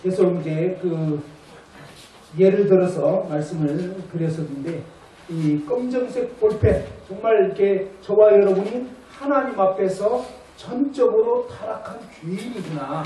그래서 이제 예를 들어서 말씀을 드렸었는데, 이 검정색 볼펜, 정말 이렇게 저와 여러분이 하나님 앞에서 전적으로 타락한 죄인이구나.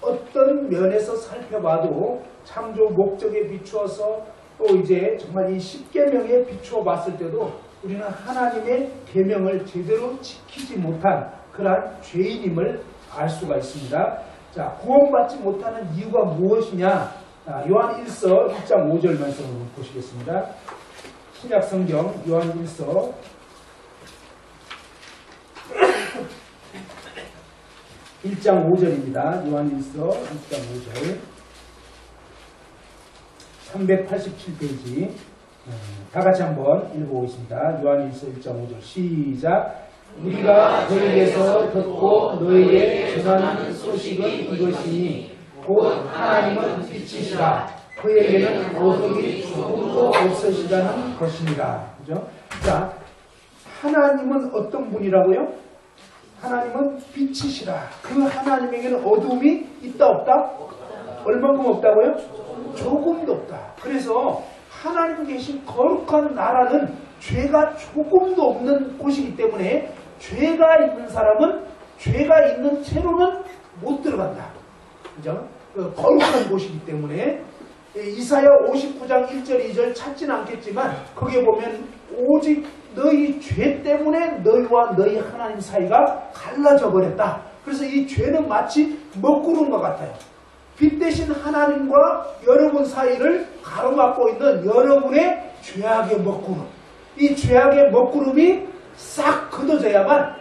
어떤 면에서 살펴봐도 창조 목적에 비추어서 또 이제 정말 이 십계명에 비추어 봤을 때도 우리는 하나님의 계명을 제대로 지키지 못한 그러한 죄인임을 알 수가 있습니다. 자, 구원받지 못하는 이유가 무엇이냐? 요한 1서 1장 5절 말씀을 보시겠습니다. 신약 성경 요한 1서 1장 5절입니다. 요한 1서 1장 5절 387페이지 다같이 한번 읽어보겠습니다. 요한 1서 1장 5절 시작. 우리가 너희에게서 듣고 너희에게 전하는 소식은 이것이니 곧 하나님은 빛이시라 그에게는 어둠이 조금도 없으시다는 것입니다. 그죠? 자, 하나님은 어떤 분이라고요? 하나님은 빛이시라. 그 하나님에게는 어둠이 있다 없다? 얼마큼 없다고요? 조금도 없다. 그래서 하나님 계신 거룩한 나라는 죄가 조금도 없는 곳이기 때문에 죄가 있는 사람은 죄가 있는 채로는 못 들어간다. 그죠? 거룩한 곳이기 때문에 이사야 59장 1절 2절 찾지는 않겠지만 거기에 보면 오직 너희 죄 때문에 너희와 너희 하나님 사이가 갈라져 버렸다. 그래서 이 죄는 마치 먹구름과 같아요. 빛 대신 하나님과 여러분 사이를 가로막고 있는 여러분의 죄악의 먹구름. 이 죄악의 먹구름이 싹 걷어져야만,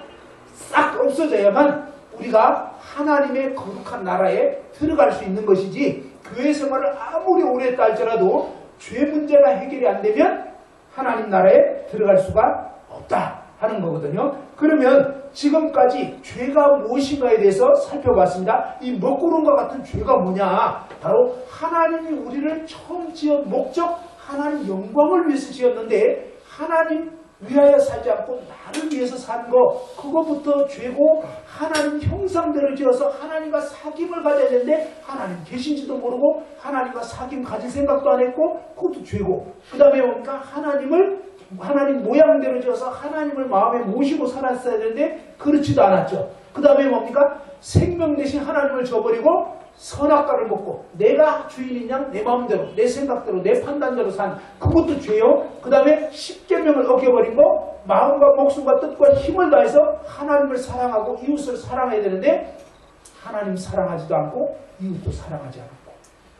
싹 없어져야만 우리가 하나님의 거룩한 나라에 들어갈 수 있는 것이지, 교회 생활을 아무리 오래 했다 할지라도 죄 문제가 해결이 안 되면 하나님 나라에 들어갈 수가 없다 하는 거거든요. 그러면 지금까지 죄가 무엇인가에 대해서 살펴봤습니다. 이 먹구름과 같은 죄가 뭐냐? 바로 하나님이 우리를 처음 지은 목적, 하나님 영광을 위해서 지었는데 하나님 위하여 살지 않고 나를 위해서 산 거, 그거부터 죄고, 하나님 형상대로 지어서 하나님과 사귐을 가져야 되는데 하나님 계신지도 모르고 하나님과 사귐 가질 생각도 안 했고 그것도 죄고, 그 다음에 뭡니까? 하나님 모양대로 지어서 하나님을 마음에 모시고 살았어야 되는데 그렇지도 않았죠. 그 다음에 뭡니까? 생명 대신 하나님을 저버리고 선악과를 먹고 내가 주인인 양 내 마음대로 내 생각대로 내 판단대로 산, 그것도 죄요. 그 다음에 십계명을 어겨버린 거, 마음과 목숨과 뜻과 힘을 다해서 하나님을 사랑하고 이웃을 사랑해야 되는데 하나님 사랑하지도 않고 이웃도 사랑하지 않고,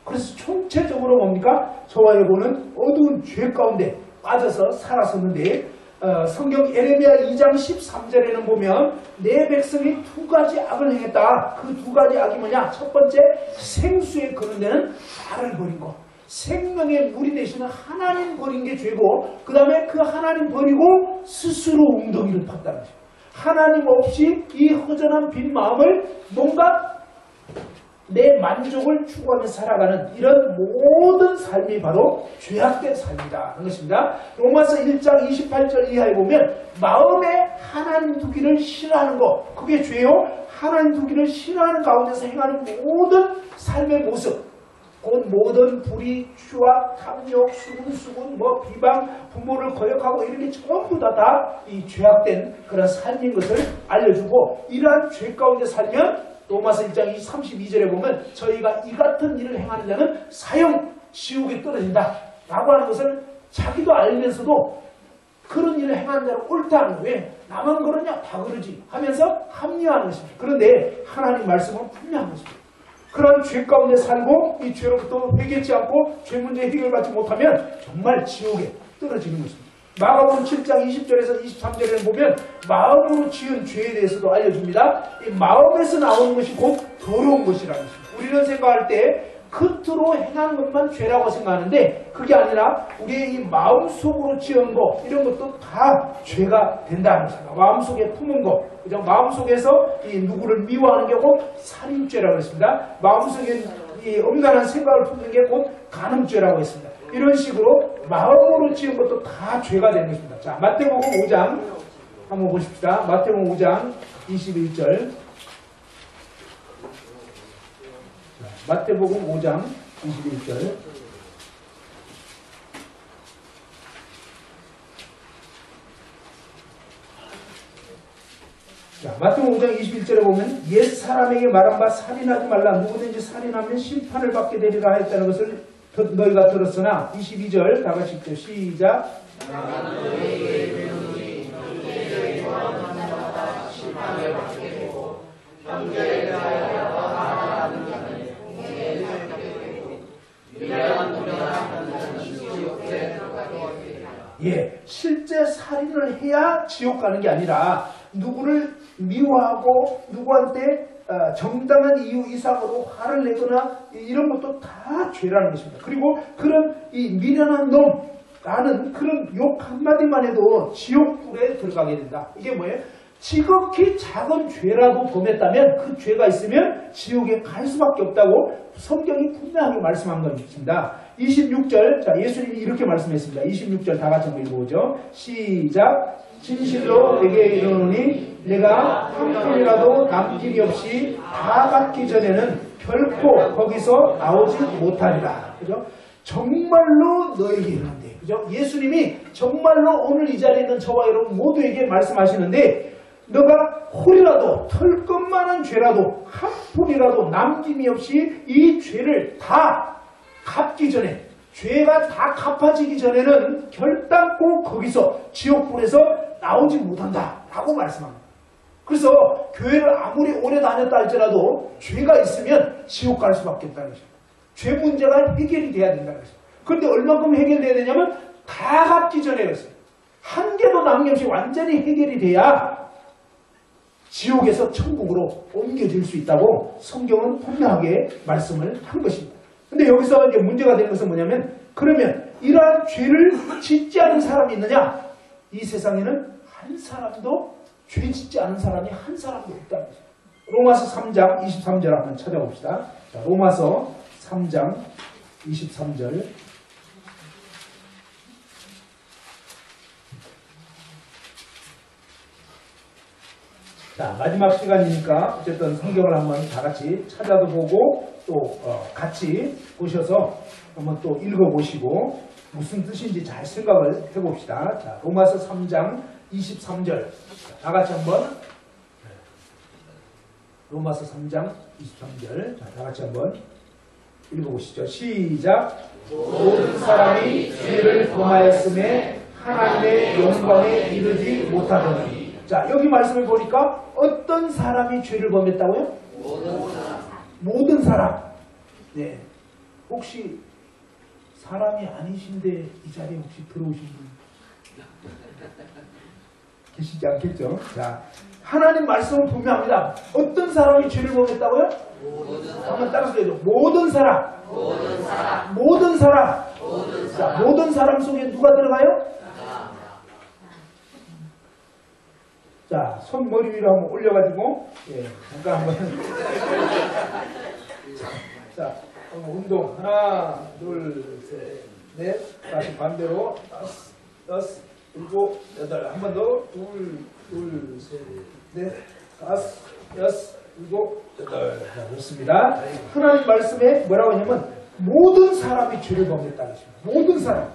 그래서 총체적으로 뭡니까? 저와 여러분은 어두운 죄 가운데 빠져서 살았었는데, 성경 예레미야 2장 13절에는 보면 내 백성이 두 가지 악을 행했다. 그 두 가지 악이 뭐냐? 첫 번째, 생수에 거는 데는 나를 버린 거. 생명의 물이 되시는 하나님 버린 게 죄고, 그 다음에 그 하나님 버리고 스스로 웅덩이를 팠다는 거죠. 하나님 없이 이 허전한 빈 마음을 뭔가 내 만족을 추구하며 살아가는 이런 모든 삶이 바로 죄악된 삶이다 하는 것입니다. 로마서 1장 28절 이하에 보면 마음에 하나님 두기를 싫어하는 것, 그게 죄요. 하나님 두기를 싫어하는 가운데서 행하는 모든 삶의 모습, 곧 모든 불의, 추악, 탐욕, 수군, 비방, 부모를 거역하고 이런 게 전부 다 이 죄악된 그런 삶인 것을 알려주고, 이러한 죄 가운데 살면 로마서 1장 32절에 보면 저희가 이 같은 일을 행하는 자는 사형 지옥에 떨어진다 라고 하는 것을 자기도 알면서도 그런 일을 행하는 자는 옳다는, 왜? 나만 그러냐? 다 그러지 하면서 합리화하는 것입니다. 그런데 하나님 말씀은 분명한 것입니다. 그런 죄 가운데 살고 이 죄로부터 회개치 않고 죄 문제 해결받지 못하면 정말 지옥에 떨어지는 것입니다. 마가복음 7장 20절에서 23절에는 보면 마음으로 지은 죄에 대해서도 알려줍니다. 이 마음에서 나오는 것이 곧 더러운 것이라는 것입니다. 우리는 생각할 때 겉으로 행한 것만 죄라고 생각하는데 그게 아니라 우리의 이 마음속으로 지은 것, 이런 것도 다 죄가 된다는 것입니다. 마음속에 품은 것, 그죠? 마음속에서 이 누구를 미워하는 게 곧 살인죄라고 했습니다. 마음속에 이 음란한 생각을 품는 게 곧 간음죄라고 했습니다. 이런 식으로 마음으로 지은 것도 다 죄가 되는 것입니다. 자, 마태복음 5장 한번 보십시다. 마태복음 5장 21절 마태복음 5장 21절. 자, 마태복음 5장 21절에 보면 옛 사람에게 말한 바 살인하지 말라. 누구든지 살인하면 심판을 받게 되리라 했다는 것을 너희가 들었으나 22절 다 같이 읽죠. 시작. 예, 실제 살인을 해야 지옥 가는 게 아니라 누구를 미워하고 누구한테 정당한 이유 이상으로 화를 내거나 이런 것도 다 죄라는 것입니다. 그리고 그런 이 미련한 놈라는 그런 욕 한마디만 해도 지옥불에 들어가게 된다. 이게 뭐예요? 지극히 작은 죄라도 범했다면 그 죄가 있으면 지옥에 갈 수밖에 없다고 성경이 분명하게 말씀한 것입니다. 26절, 자, 예수님이 이렇게 말씀했습니다. 26절 다 같이 한번 읽어보죠. 시작. 진실로 내게 이르노니 내가 한 푼이라도 남김이 없이 다 갚기 전에는 결코 거기서 나오지 못하리라. 그죠? 정말로 너에게 이르는데, 그죠? 예수님이 정말로 오늘 이 자리에 있는 저와 여러분 모두에게 말씀하시는데, 너가 홀이라도 털끝만한 죄라도 한 푼이라도 남김이 없이 이 죄를 다 갚기 전에, 죄가 다 갚아지기 전에는 결단코 거기서 지옥불에서 나오지 못한다 라고 말씀합니다. 그래서 교회를 아무리 오래 다녔다 할지라도 죄가 있으면 지옥 갈 수밖에 없다는 것입니다. 죄 문제가 해결이 돼야 된다는 것입니다. 그런데 얼마큼 해결돼야 되냐면 다 갚기 전에 그랬어요. 한 개도 남김없이 완전히 해결이 돼야 지옥에서 천국으로 옮겨질 수 있다고 성경은 분명하게 말씀을 한 것입니다. 근데 여기서 이제 문제가 되는 것은 뭐냐면, 그러면 이러한 죄를 짓지 않은 사람이 있느냐? 이 세상에는 한 사람도 죄 짓지 않은 사람이 한 사람도 없다는 거죠. 로마서 3장 23절 한번 찾아봅시다. 자, 로마서 3장 23절. 자, 마지막 시간이니까 어쨌든 성경을 한번 다 같이 찾아도 보고 또 같이 보셔서 한번 또 읽어보시고 무슨 뜻인지 잘 생각을 해봅시다. 자, 로마서 3장 23절. 다 같이 한번. 로마서 3장 23절. 자, 다 같이 한번 읽어보시죠. 시작. 모든 사람이 죄를 범하였음에 하나님의 영광에 이르지 못하더니. 자, 여기 말씀을 보니까 어떤 사람이 죄를 범했다고요? 모든 사람. 네. 혹시 사람이 아니신데 이 자리에 혹시 들어오신 분 계시지 않겠죠? 자, 하나님 말씀은 분명합니다. 어떤 사람이 죄를 범했다고요? 한번 따라서 해줘. 모든 사람. 모든 사람. 자, 모든 사람 속에 누가 들어가요? 자, 손 머리 위로 한번 올려가지고, 예, 잠깐 한번. 자, 운동. 하나, 둘, 셋, 넷. 다시 반대로. 다섯, 여섯, 일곱, 여덟. 한 번 더. 둘, 셋, 넷, 다섯, 여섯, 일곱, 여덟. 자, 그렇습니다. 하나님 말씀에 뭐라고 하냐면, 모든 사람이 죄를 범했다는 것입니다. 모든 사람.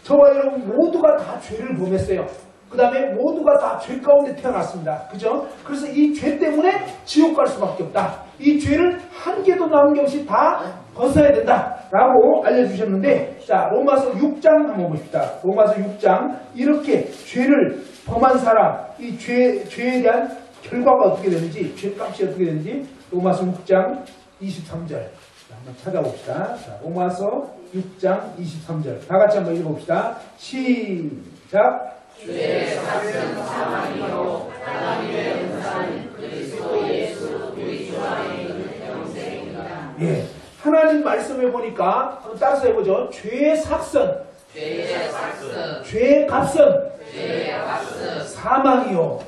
저와 여러분 모두가 다 죄를 범했어요. 그 다음에 모두가 다 죄 가운데 태어났습니다. 그죠? 그래서 이 죄 때문에 지옥 갈 수밖에 없다. 이 죄를 한 개도 남김없이 다 벗어야 된다. 라고 알려주셨는데, 자, 로마서 6장 한번 보십시다. 로마서 6장. 이렇게 죄를 범한 사람, 이 죄에 대한 결과가 어떻게 되는지, 죄값이 어떻게 되는지, 로마서 6장 23절. 자, 한번 찾아봅시다. 자, 로마서 6장 23절. 다 같이 한번 읽어봅시다. 시작. 죄의 삭은 사망이요 하나님의 은사는 그리스도 예수 우리 주 안에 있는 영생이다. 예, 하나님 말씀해 보니까 한번 따라서 해보죠. 죄의 삭선, 죄의 삭은 죄의 값은 사망이요.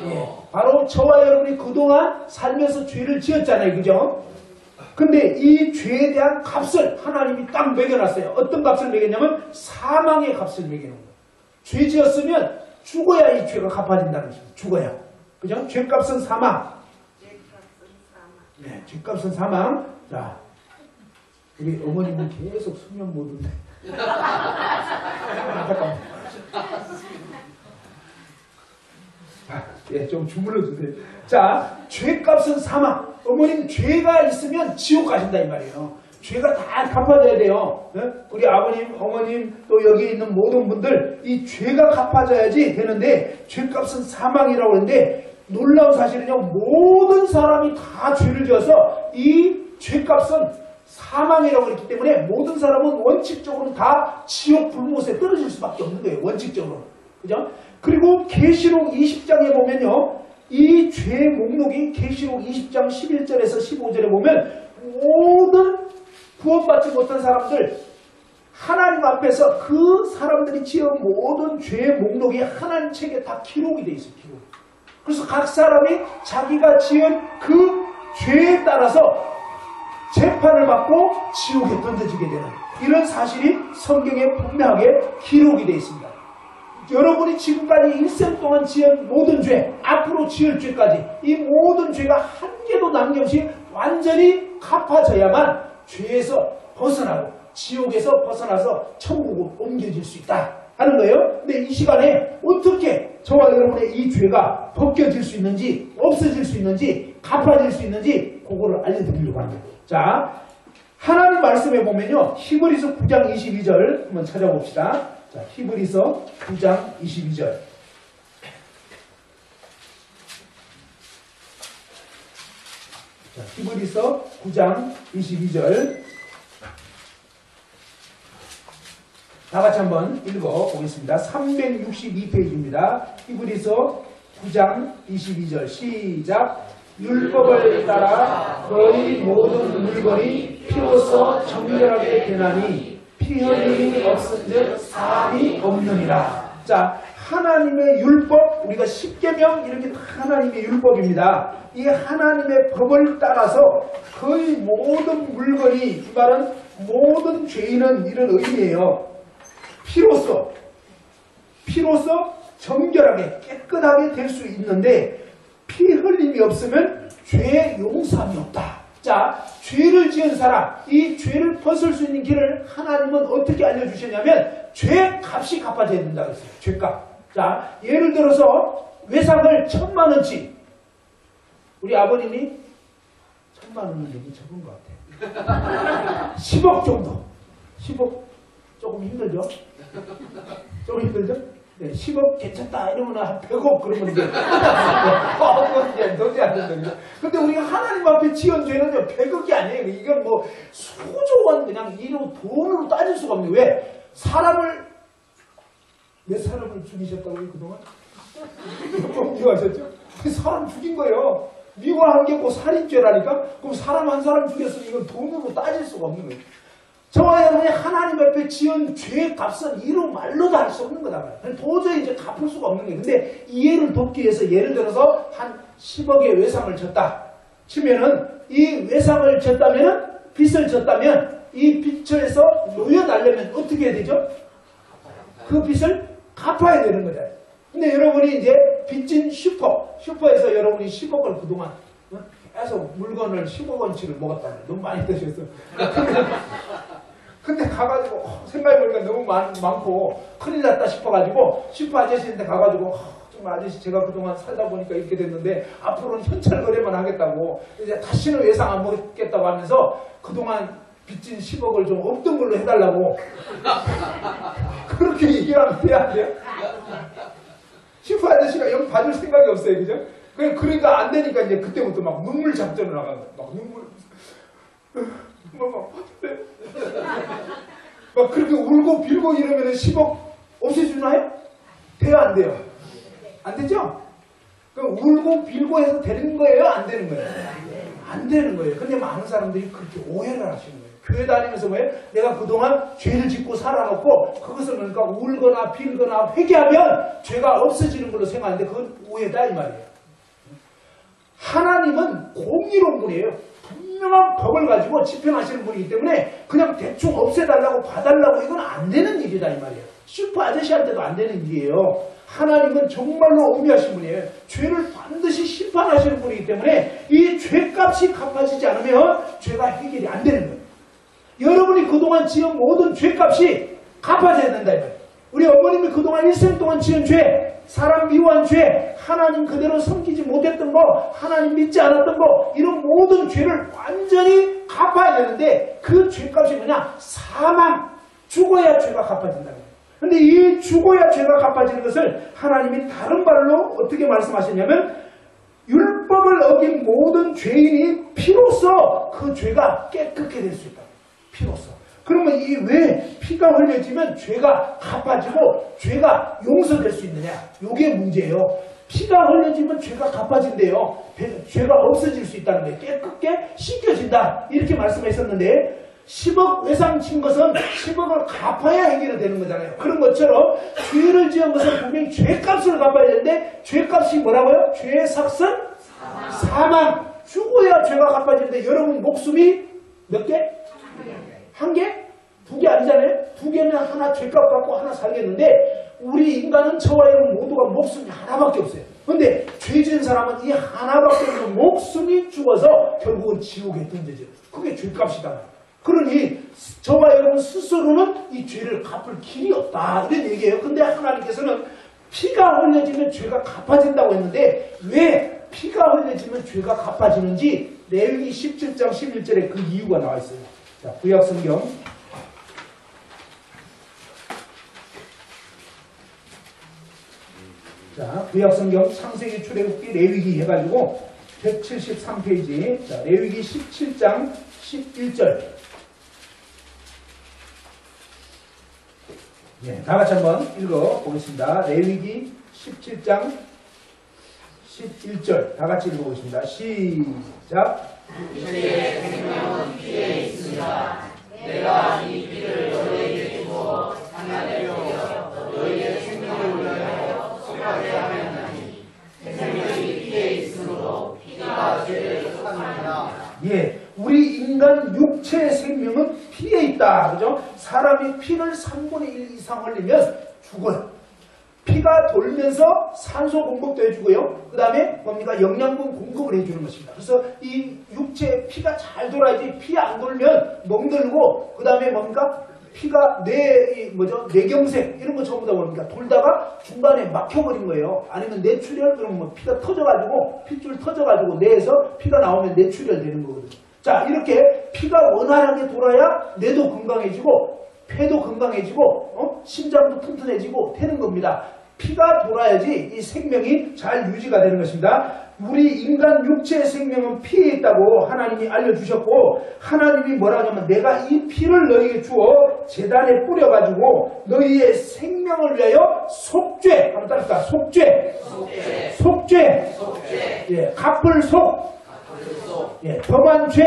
예, 바로 저와 여러분이 그동안 살면서 죄를 지었잖아요. 그죠? 근데 이 죄에 대한 값을 하나님이 딱 매겨놨어요. 어떤 값을 매겼냐면 사망의 값을 매겨놓은 거예요. 죄 지었으면 죽어야 이 죄가 갚아진다는 것입니다. 죽어야. 그죠? 죄값은 사망. 네, 죄값은 사망. 자, 우리 어머님은 계속 수면 모드인데. 잠깐만. 예, 좀 주물러 주세요. 자, 죄값은 사망. 어머님 죄가 있으면 지옥 가신다 이 말이에요. 죄가 다 갚아져야 돼요. 예? 우리 아버님, 어머님, 또 여기 있는 모든 분들 이 죄가 갚아져야지 되는데 죄값은 사망이라고 하는데 놀라운 사실은요. 모든 사람이 다 죄를 지어서 이 죄값은 사망이라고 했기 때문에 모든 사람은 원칙적으로 다 지옥 불못에 떨어질 수밖에 없는 거예요. 원칙적으로. 그죠? 그리고 계시록 20장에 보면요. 이 죄 목록이 계시록 20장 11절에서 15절에 보면 모든 구원받지 못한 사람들 하나님 앞에서 그 사람들이 지은 모든 죄의 목록이 하나님 책에 다 기록이 돼 있어요. 기록. 그래서 각 사람이 자기가 지은 그 죄에 따라서 재판을 받고 지옥에 던져지게 되는 이런 사실이 성경에 분명하게 기록이 되어 있습니다. 여러분이 지금까지 일생 동안 지은 모든 죄, 앞으로 지을 죄까지 이 모든 죄가 한 개도 남김없이 완전히 갚아져야만 죄에서 벗어나고 지옥에서 벗어나서 천국으로 옮겨질 수 있다 하는 거예요. 근데 이 시간에 어떻게 저와 여러분의 이 죄가 벗겨질 수 있는지 없어질 수 있는지 갚아질 수 있는지 그거를 알려드리려고 합니다. 자, 하나님 말씀에 보면요. 히브리서 9장 22절 한번 찾아봅시다. 자, 히브리서 9장 22절. 자, 히브리서 9장 22절. 다 같이 한번 읽어보겠습니다. 362페이지입니다. 히브리서 9장 22절 시작. 율법을 따라 너희 모든 물건이 피로써 정결하게 되나니 피 흘림이 없은즉 사함이 없느니라. 자, 하나님의 율법, 우리가 십계명 이렇게 다 하나님의 율법입니다. 이 하나님의 법을 따라서 거의 모든 물건이, 이 말은 모든 죄인은 이런 의미예요. 피로써 정결하게 깨끗하게 될 수 있는데 피 흘림이 없으면 죄의 용서함이 없다. 자, 죄를 지은 사람, 이 죄를 벗을 수 있는 길을 하나님은 어떻게 알려주셨냐면 죄 값이 갚아져야 된다고 했어요. 죄값. 자, 예를 들어서 외상을 1000만원치, 우리 아버님이 1000만원은 되게 적은 것 같아요. 10억 정도. 10억 조금 힘들죠? 조금 힘들죠? 네, 10억 괜찮다 이러면 한 100억 그러면 이제 도저히 안 된다. 근데 우리가 하나님 앞에 지은 죄는요 100억이 아니에요. 이건 뭐 소중한 그냥 이로 돈으로 따질 수가 없네요. 왜? 몇 사람을 죽이셨다고요 그동안? 몇 번 미워하셨죠? 사람 죽인 거예요. 미워한 게 뭐 살인죄라니까? 그럼 사람 한 사람 죽였으면 이건 돈으로 따질 수가 없는 거예요. 저와 여러분이 하나님 앞에 지은 죄의 값은 이루 말로도 할 수 없는 거다. 도저히 이제 갚을 수가 없는 거예요. 근데 이해를 돕기 위해서 예를 들어서 한 10억의 외상을 졌다 치면은 이 외상을 졌다면은 빚을 졌다면 이 빚에서 놓여나려면 어떻게 해야 되죠? 그 빚을 갚아야 되는 거죠. 근데 여러분이 이제 빚진 슈퍼에서 여러분이 10억을 그동안 계속 물건을 15원치를 먹었다면 너무 많이 드셨어. 근데 가가지고 생각해보니까 너무 많고 큰일 났다 싶어가지고 슈퍼 아저씨한테 가가지고 정말 아저씨 제가 그동안 살다 보니까 이렇게 됐는데 앞으로는 현찰 거래만 하겠다고 이제 다시는 외상 안 먹겠다고 하면서 그동안 빚진 10억을 좀 없던 걸로 해달라고 그렇게 얘기하면 돼야 안 돼요? 슈퍼 아저씨가 영 봐줄 생각이 없어요. 그죠? 그러니까 안 되니까 이제 그때부터 막 눈물 작전을 나가는 막 눈물 막 그렇게 울고 빌고 이러면 10억 없애주나요? 돼요 안 돼요? 안 되죠? 그럼 울고 빌고 해서 되는 거예요? 안 되는 거예요? 안 되는 거예요. 근데 많은 사람들이 그렇게 오해를 하시는 거예요. 교회 다니면서 뭐예요? 내가 그동안 죄를 짓고 살아놓고 그것을 그러니까 울거나 빌거나 회개하면 죄가 없어지는 걸로 생각하는데 그건 오해다 이 말이에요. 하나님은 공의로운 분이에요. 분명한 법을 가지고 집행하시는 분이기 때문에 그냥 대충 없애달라고 봐달라고 이건 안 되는 일이다 이 말이에요. 슈퍼 아저씨한테도 안 되는 일이에요. 하나님은 정말로 엄미하신 분이에요. 죄를 반드시 심판하시는 분이기 때문에 이 죄값이 갚아지지 않으면 죄가 해결이 여러분이 그동안 지은 모든 죄값이 갚아져야 된다. 우리 어머님이 그동안 일생 동안 지은 죄, 사람 미워한 죄, 하나님 그대로 섬기지 못했던 거, 하나님 믿지 않았던 거, 이런 모든 죄를 완전히 갚아야 되는데 그 죄값이 뭐냐? 사망, 죽어야 죄가 갚아진다는 거예요. 근데 이 죽어야 죄가 갚아지는 것을 하나님이 다른 말로 어떻게 말씀하셨냐면 율법을 어긴 모든 죄인이 피로써 그 죄가 깨끗게 될 수 있다. 피로써. 그러면 이 왜 피가 흘려지면 죄가 갚아지고 죄가 용서될 수 있느냐? 이게 문제예요. 피가 흘려지면 죄가 갚아진대요. 죄가 없어질 수 있다는 거예요. 깨끗게 씻겨진다. 이렇게 말씀하셨는데 10억 외상 친 것은 10억을 갚아야 해결이 되는 거잖아요. 그런 것처럼 죄를 지은 것은 분명히 죄값을 갚아야 되는데 죄값이 뭐라고요? 죄의 삭은 사망. 죽어야 죄가 갚아지는데 여러분 목숨이 몇 개? 한 개? 두 개 아니잖아요? 두 개면 하나 죄값 받고 하나 살겠는데 우리 인간은 저와 여러분 모두가 목숨이 하나밖에 없어요. 그런데 죄 지은 사람은 이 하나밖에 없는 목숨이 죽어서 결국은 지옥에 던져져요. 그게 죄값이다. 그러니 저와 여러분 스스로는 이 죄를 갚을 길이 없다. 이런 얘기예요. 근데 하나님께서는 피가 흘려지면 죄가 갚아진다고 했는데 왜 피가 흘려지면 죄가 갚아지는지 레위기 17장 11절에 그 이유가 나와 있어요. 자, 구약성경 구약성경 창세기 출애굽기 레위기 해가지고 173페이지 자, 레위기 17장 11절 네, 다같이 한번 읽어보겠습니다. 레위기 17장 11절 다같이 읽어보겠습니다. 시작. 이제 생명은 피에 있습니다. 내가 이 피를 너희에게 주어 하나님의 너희의 생명을 위하여 속하게 하였나니 생명이 피에 있으므로 피가 죄를 속합니다. 예, 우리 인간 육체의 생명은 피에 있다. 그죠? 사람이 피를 3분의 1 이상 흘리면 죽어요. 피가 돌면서 산소 공급도 해주고요. 그 다음에 뭡니까? 영양분 공급을 해주는 것입니다. 그래서 이 육체에 피가 잘 돌아야지 피 안 돌면 멍들고 그 다음에 뭡니까? 피가 뇌경색 이런 거 전부 다 뭡니까? 돌다가 중간에 막혀버린 거예요. 아니면 뇌출혈 그러면 뭐 피가 터져가지고 핏줄 터져가지고 뇌에서 피가 나오면 뇌출혈 되는 거거든요. 자, 이렇게 피가 원활하게 돌아야 뇌도 건강해지고 폐도 건강해지고 심장도 튼튼해지고 되는 겁니다. 피가 돌아야지 이 생명이 잘 유지가 되는 것입니다. 우리 인간 육체의 생명은 피에 있다고 하나님이 알려주셨고 하나님이 뭐라 하냐면 내가 이 피를 너희에게 주어 제단에 뿌려가지고 너희의 생명을 위하여 속죄 한번 따라합시다. 속죄 예, 갚을 속 예, 범한 죄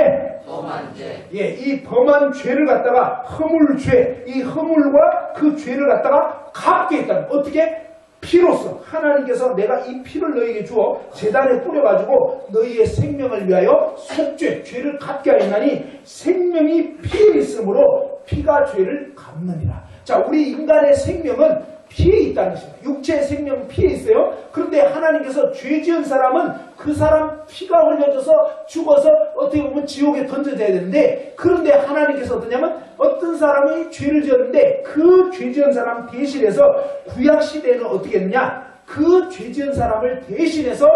예, 이 범한 죄를 갖다가 허물죄 이 허물과 그 죄를 갖다가 갚게 했다는 어떻게? 피로써 하나님께서 내가 이 피를 너희에게 주어 제단에 뿌려가지고 너희의 생명을 위하여 속죄 죄를 갚게 하였나니 생명이 피에 있으므로 피가 죄를 갚느니라. 자, 우리 인간의 생명은 피에 있다는 것입니다. 육체의 생명은 피에 있어요. 그런데 하나님께서 죄 지은 사람은 그 사람 피가 흘려져서 죽어서 어떻게 보면 지옥에 던져져야 되는데 그런데 하나님께서 어떠냐면 어떤 사람이 죄를 지었는데 그 죄 지은 사람 대신해서 구약시대에는 어떻게 했느냐 그 죄 지은 사람을 대신해서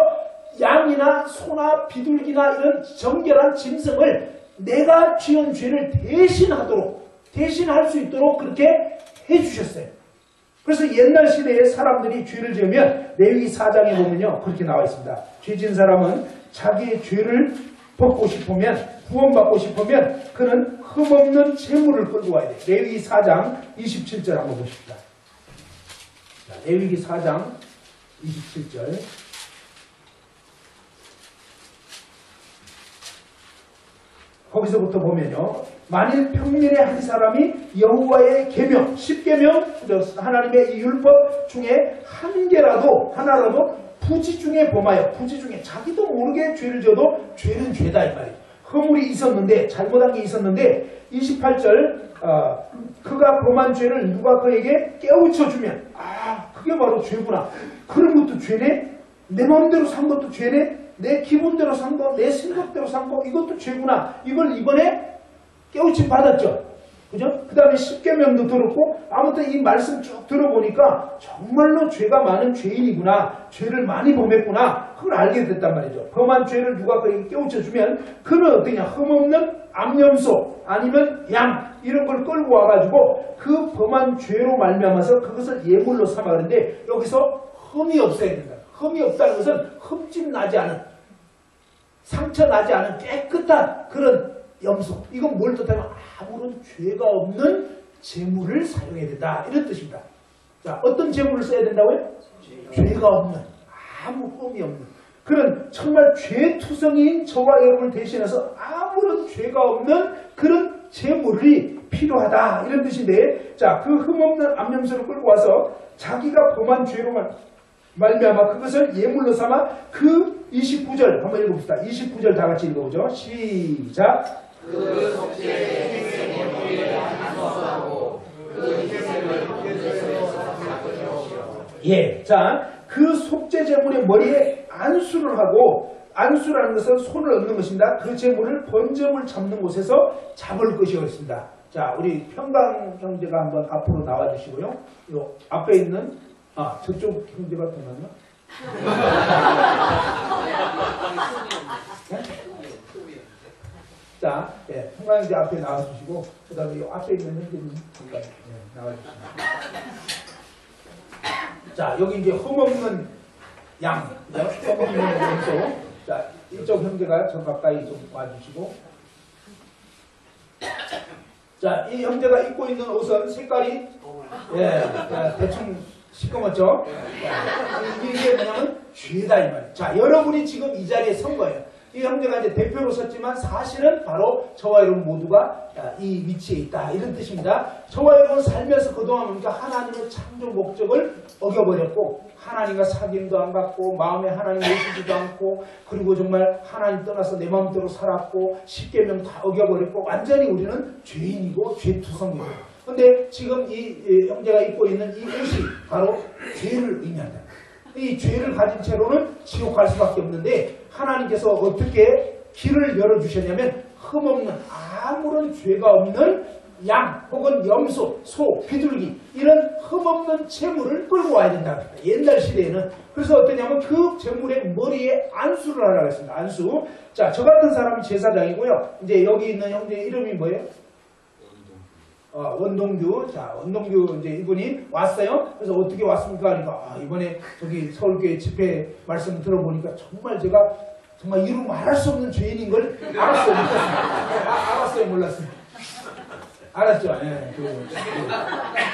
양이나 소나 비둘기나 이런 정결한 짐승을 내가 지은 죄를 대신할 수 있도록 그렇게 해주셨어요. 그래서 옛날 시대에 사람들이 죄를 지으면 레위기 4장에 보면요 그렇게 나와 있습니다. 죄 지은 사람은 자기의 죄를 벗고 싶으면 구원받고 싶으면 그는 흠없는 재물을 끌고 와야 돼요. 레위기 4장 27절 한번 보십시다. 자, 레위기 4장 27절 거기서부터 보면요. 만일 평일에 한 사람이 여호와의 계명, 10계명, 하나님의 이 율법 중에 한 개라도, 하나라도 부지 중에 범하여, 부지 중에 자기도 모르게 죄를 지어도 죄는 죄다 이 말이에요. 허물이 있었는데, 잘못한 게 있었는데, 28절, 그가 범한 죄를 누가 그에게 깨우쳐주면, 그게 바로 죄구나. 그런 것도 죄네? 내 마음대로 산 것도 죄네? 내 기분대로 산 거, 내 생각대로 산 거, 이것도 죄구나. 이걸 이번에 깨우침 받았죠. 그죠? 그 다음에 십계명도 들었고, 아무튼 이 말씀 쭉 들어보니까 정말로 죄가 많은 죄인이구나, 죄를 많이 범했구나, 그걸 알게 됐단 말이죠. 범한 죄를 누가 그에게 깨우쳐주면 그는 어떠냐, 흠없는 암염소 아니면 양 이런 걸 끌고 와가지고 그 범한 죄로 말미암아서 그것을 예물로 삼아. 그런데 여기서 흠이 없어야 된다. 흠이 없다는 것은 흠집 나지 않은, 상처 나지 않은 깨끗한 그런 염소. 이건 뭘 뜻하면 아무런 죄가 없는 제물을 사용해야 된다, 이런 뜻입니다. 자, 어떤 제물을 써야 된다고요? 죄가 없는, 아무 흠이 없는 그런 정말 죄투성이인 저와 여러분을 대신해서 아무런 죄가 없는 그런 제물이 필요하다, 이런 뜻인데, 자, 그 흠없는 암염소를 끌고 와서 자기가 범한 죄로 말미암아 그것을 예물로 삼아. 그 29절 한번 읽어봅시다. 29절 다 같이 읽어보죠. 시작. 그 속죄의 희생의 머리에 안수하고 그 희생을 그릇에서 닦으시오. 예, 자, 그 속죄 제물의 머리에 안수를 하고, 안수라는 것은 손을 얹는 것입니다. 그 제물을 번제물 잡는 곳에서 잡을 것이었습니다. 자, 우리 평강 형제가 한번 앞으로 나와주시고요. 요 앞에 있는, 저쪽 형제가 더 낫나? 네? 자, 예, 평강 형제 앞에 나와주시고, 그 다음에 요 앞에 있는 형제님 잠깐 나와주십니다. 자, 여기 이제 흠없는 양, 흠없는 염소. 자, 이쪽 형제가 저 가까이 좀 와주시고. 자, 이 형제가 입고 있는 옷은 색깔이, 대충 시꺼멓죠? 이게 뭐냐면 죄다, 이 말이에요. 자, 여러분이 지금 이 자리에 선 거예요. 이 형제가 이제 대표로 섰지만 사실은 바로 저와 여러분 모두가 이 위치에 있다, 이런 뜻입니다. 저와 여러분 살면서 그동안 보니까 하나님의 창조 목적을 어겨버렸고, 하나님과 사귐도 안 갖고, 마음에 하나님 모시지도 않고, 그리고 정말 하나님 떠나서 내 마음대로 살았고, 십계명 다 어겨버렸고, 완전히 우리는 죄인이고 죄투성이고. 근데 지금 이 형제가 입고 있는 이 옷이 바로 죄를 의미한다. 이 죄를 가진 채로는 지옥 갈 수밖에 없는데, 하나님께서 어떻게 길을 열어주셨냐면 흠없는, 아무런 죄가 없는 양 혹은 염소, 소, 비둘기, 이런 흠없는 제물을 끌고 와야 된다. 옛날 시대에는. 그래서 어떠냐면 그 제물의 머리에 안수를 하라고 했습니다. 안수. 자, 저 같은 사람이 제사장이고요. 이제 여기 있는 형제 이름이 뭐예요? 원동규. 자, 원동규 이제 이분이 왔어요. 그래서 어떻게 왔습니까? 그러니까 이번에 저기 서울교회 집회 말씀 들어보니까 정말 제가 정말 이루 말할 수 없는 죄인인 걸 알았어요. 알았어요, 몰랐어요. 알았죠? 네,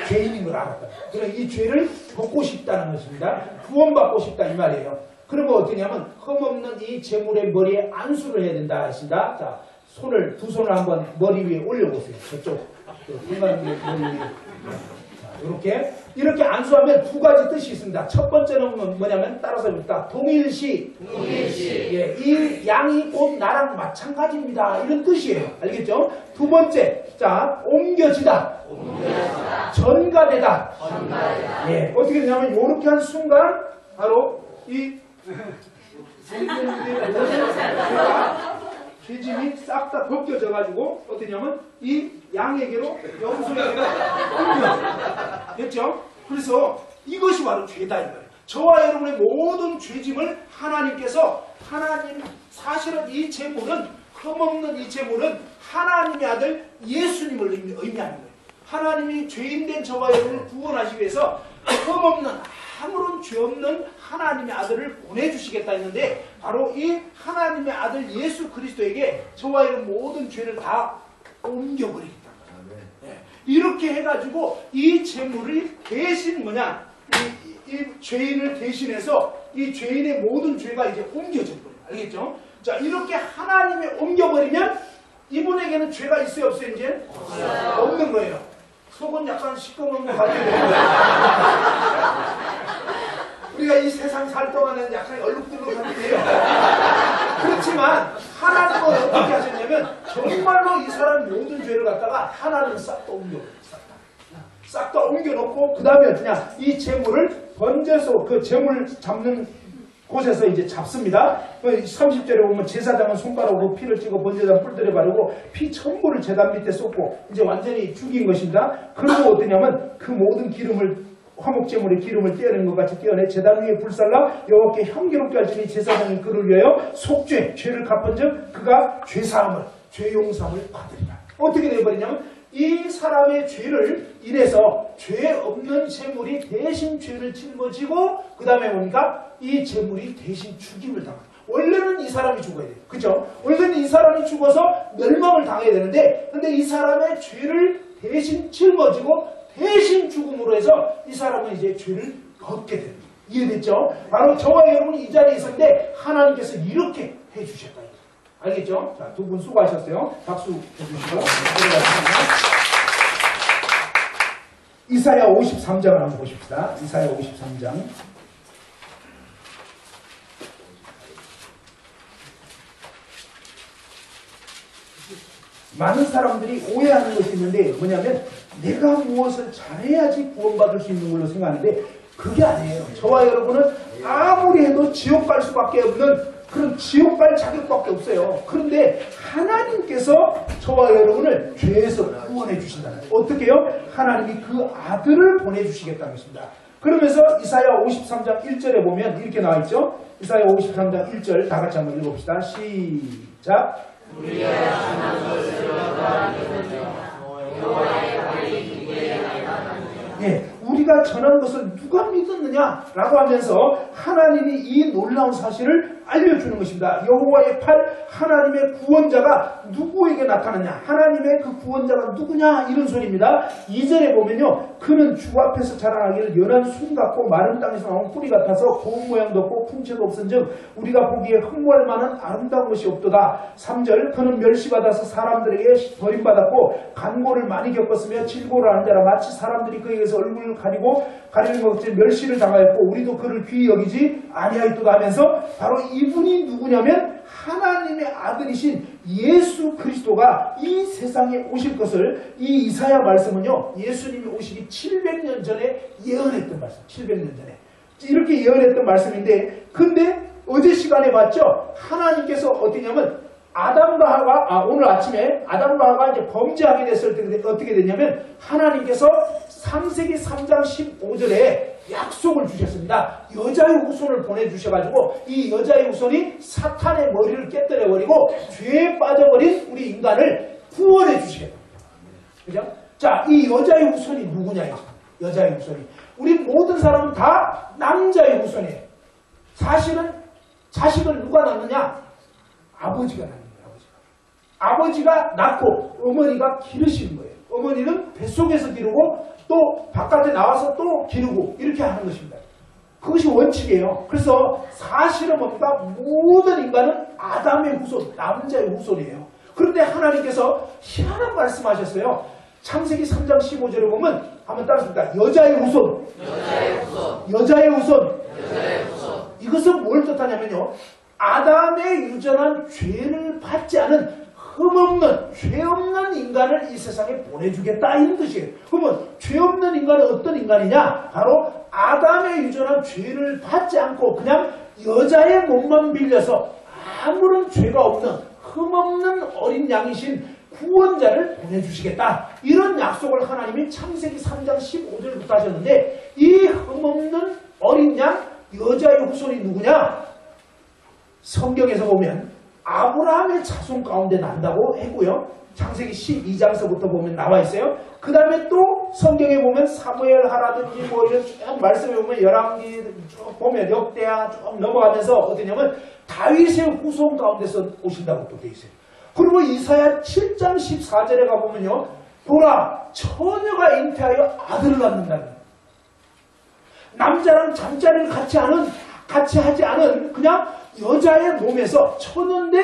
죄인인 걸 알았다. 그래서 이 죄를 벗고 싶다는 것입니다. 구원받고 싶다, 이 말이에요. 그러면 어떠냐면 흠없는 이 제물의 머리에 안수를 해야 된다 하신다. 자, 두 손을 한번 머리 위에 올려보세요. 저쪽. 건강 머리 위에. 자, 이렇게 안수하면 두 가지 뜻이 있습니다. 첫 번째는 뭐냐면 따라서 봅시다. 동일시. 예, 이 양이 곧 나랑 마찬가지입니다, 이런 뜻이에요. 알겠죠? 두 번째, 자, 옮겨지다. 전가되다. 예, 어떻게 되냐면 이렇게 한 순간 바로 이 죄짐이 싹 다 벗겨져가지고 어떠냐면 이 양에게로 염소에게로 옮겨. 됐죠? 그래서 이것이 바로 죄다, 이 말이에요. 저와 여러분의 모든 죄짐을 하나님께서, 사실은 이 제물은, 흠없는 이 제물은 하나님의 아들 예수님을 의미하는 거예요. 하나님이 죄인된 저와 여러분을 구원하시기 위해서 흠없는, 아무런 죄 없는 하나님의 아들을 보내주시겠다 했는데, 바로 이 하나님의 아들 예수 그리스도에게 저와 여러분 모든 죄를 다 옮겨버리겠다. 네. 이렇게 해가지고 이 제물이 대신 뭐냐, 이 죄인을 대신해서 이 죄인의 모든 죄가 이제 옮겨져 버려요. 알겠죠? 자, 이렇게 하나님이 옮겨버리면 이분에게는 죄가 있어요, 없어요? 이제? 없는 거예요. 속은 약간 시꺼먼 것 같아요. 우리가 이 세상 살 동안은 약간 얼룩덜룩한데요. 그렇지만 하나님은 어떻게 하셨냐면 정말로 이 사람 모든 죄를 갖다가 하나님은 싹 다 옮겨버려요. 싹 다 옮겨놓고 그 다음에 그냥 이 재물을 번제소, 그 재물 잡는 곳에서 이제 잡습니다. 30절에 보면 제사장은 손가락으로 피를 찍어 번제단 뿔들에 바르고 피 전부를 제단 밑에 쏟고 이제 완전히 죽인 것입니다. 그리고 어떠냐면 그 모든 기름을 화목제물의 기름을 떼어낸 것 같이 떼어내 제단 위에 불살라 여호와께 향기롭게 할지니 제사장이 그를 위하여 속죄 죄를 갚은즉 그가 죄사함을 죄용서함을 받으리라. 어떻게 되어버리냐면 이 사람의 죄를 인해서 죄 없는 제물이 대신 죄를 짊어지고 그 다음에 보니까 이 제물이 대신 죽임을 당합니다. 원래는 이 사람이 죽어야 돼요. 그죠? 원래는 이 사람이 죽어서 멸망을 당해야 되는데 근데 이 사람의 죄를 대신 짊어지고 대신 죽음으로 해서 이 사람은 이제 죄를 걷게 됩니다. 이해됐죠? 바로 저와 여러분이 이 자리에 있었는데 하나님께서 이렇게 해주셨다. 알겠죠? 자, 두 분 수고하셨어요. 박수 해주시고. 이사야 53장을 한번 보십시다. 이사야 53장. 많은 사람들이 오해하는 것이 있는데 뭐냐면 내가 무엇을 잘해야지 구원받을 수 있는 걸로 생각하는데 그게 아니에요. 저와 여러분은 아무리 해도 지옥 갈 수밖에 없는 그런 지옥 갈 자격밖에 없어요. 그런데 하나님께서 저와 여러분을 죄에서 구원해 주신다는 거예요. 어떻게 해요? 하나님이 그 아들을 보내주시겠다는 것입니다. 그러면서 이사야 53장 1절에 보면 이렇게 나와 있죠. 이사야 53장 1절 다 같이 한번 읽어봅시다. 시작. 우리의 하나님 것을 여호와의 발이 기계에 예, 우리가 전한 것을 누가 믿었느냐라고 하면서 하나님이 이 놀라운 사실을 알려주는 것입니다. 여호와의 팔, 하나님의 구원자가 누구에게 나타났냐? 하나님의 그 구원자가 누구냐? 이런 소리입니다. 2절에 보면요. 그는 주 앞에서 자라나기를 연한 순 같고 마른 땅에서 나온 뿌리 같아서 고운 모양도 없고 풍채도 없은즉 우리가 보기에 흠모할 만한 아름다운 것이 없도다. 3절 그는 멸시받아서 사람들에게 버림받았고 간고를 많이 겪었으며 질고를 한 자라 마치 사람들이 그에게서 얼굴을 가리는 것 같이 멸시를 당하였고 우리도 그를 귀히 여기지 아니하였도다 하면서 바로 이분이 누구냐면 하나님의 아들이신 예수 그리스도가 이 세상에 오실 것을 이 이사야 말씀은요. 예수님이 오시기 700년 전에 예언했던 말씀. 700년 전에. 이렇게 예언했던 말씀인데 근데 어제 시간에 봤죠. 하나님께서 어떻게냐면 아담과 하가 오늘 아침에 아담과 하가 이제 범죄하게 됐을 때 어떻게 됐냐면 하나님께서 창세기 3장 15절에 약속을 주셨습니다. 여자의 후손을 보내주셔가지고 이 여자의 후손이 사탄의 머리를 깨뜨려버리고 죄에 빠져버린 우리 인간을 구원해 주시겠다. 그죠? 자, 이 여자의 후손이 누구냐 이거. 여자의 후손이. 우리 모든 사람은 다 남자의 후손이에요. 사실은 자식을 누가 낳느냐? 아버지가 낳는 거예요. 아버지가 낳고 어머니가 기르시는 거예요. 어머니는 뱃속에서 기르고 또 바깥에 나와서 또 기르고 이렇게 하는 것입니다. 그것이 원칙이에요. 그래서 사실은 뭡니까? 모든 인간은 아담의 후손, 남자의 후손이에요. 그런데 하나님께서 희한한 말씀하셨어요. 창세기 3장 15절에 보면 한번 따라합니다. 여자의 후손, 여자의 후손, 여자의 후손. 여자의 후손. 이것은 뭘 뜻하냐면요. 아담의 유전한 죄를 받지 않은 흠없는 죄 없는 인간을 이 세상에 보내주겠다 이런 뜻이에요. 그러면 죄 없는 인간은 어떤 인간이냐? 바로 아담의 유전한 죄를 받지 않고 그냥 여자의 몸만 빌려서 아무런 죄가 없는 흠없는 어린 양이신 구원자를 보내주시겠다. 이런 약속을 하나님이 창세기 3장 15절부터 하셨는데 이 흠없는 어린 양 여자의 후손이 누구냐? 성경에서 보면 아브라함의 자손 가운데 난다고 했고요. 창세기 12장서부터 보면 나와 있어요. 그 다음에 또 성경에 보면 사무엘하라든지 뭐 이런 쭉 말씀에 보면 열왕기 쭉 보면 역대하 쭉 넘어가면서 어떠냐면 다윗의 후손 가운데서 오신다고 또 돼 있어요. 그리고 이사야 7장 14절에 가보면요. 보라 처녀가 잉태하여 아들을 낳는다는 거예요. 남자랑 잠자리를 같이 하지 않은 그냥 여자의 몸에서 처녀인데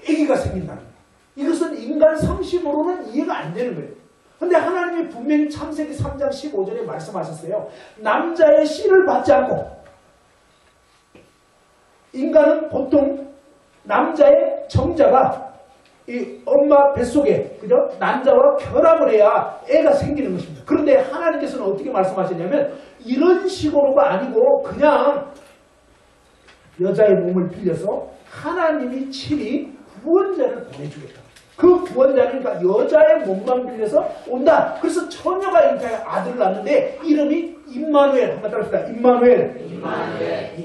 아기가 생긴다는 거예요. 이것은 인간 상식으로는 이해가 안 되는 거예요. 그런데 하나님이 분명히 창세기 3장 15절에 말씀하셨어요. 남자의 씨를 받지 않고 인간은 보통 남자의 정자가 이 엄마 뱃속에 그죠? 난자와 결합을 해야 애가 생기는 것입니다. 그런데 하나님께서는 어떻게 말씀하셨냐면 이런 식으로가 아니고 그냥 여자의 몸을 빌려서 하나님이 친히 구원자를 보내주겠다. 그 구원자는 그러니까 여자의 몸만 빌려서 온다. 그래서 처녀가 잉태하여 아들을 낳는데 이름이 임마누엘. 한번 따라합시다. 임마누엘.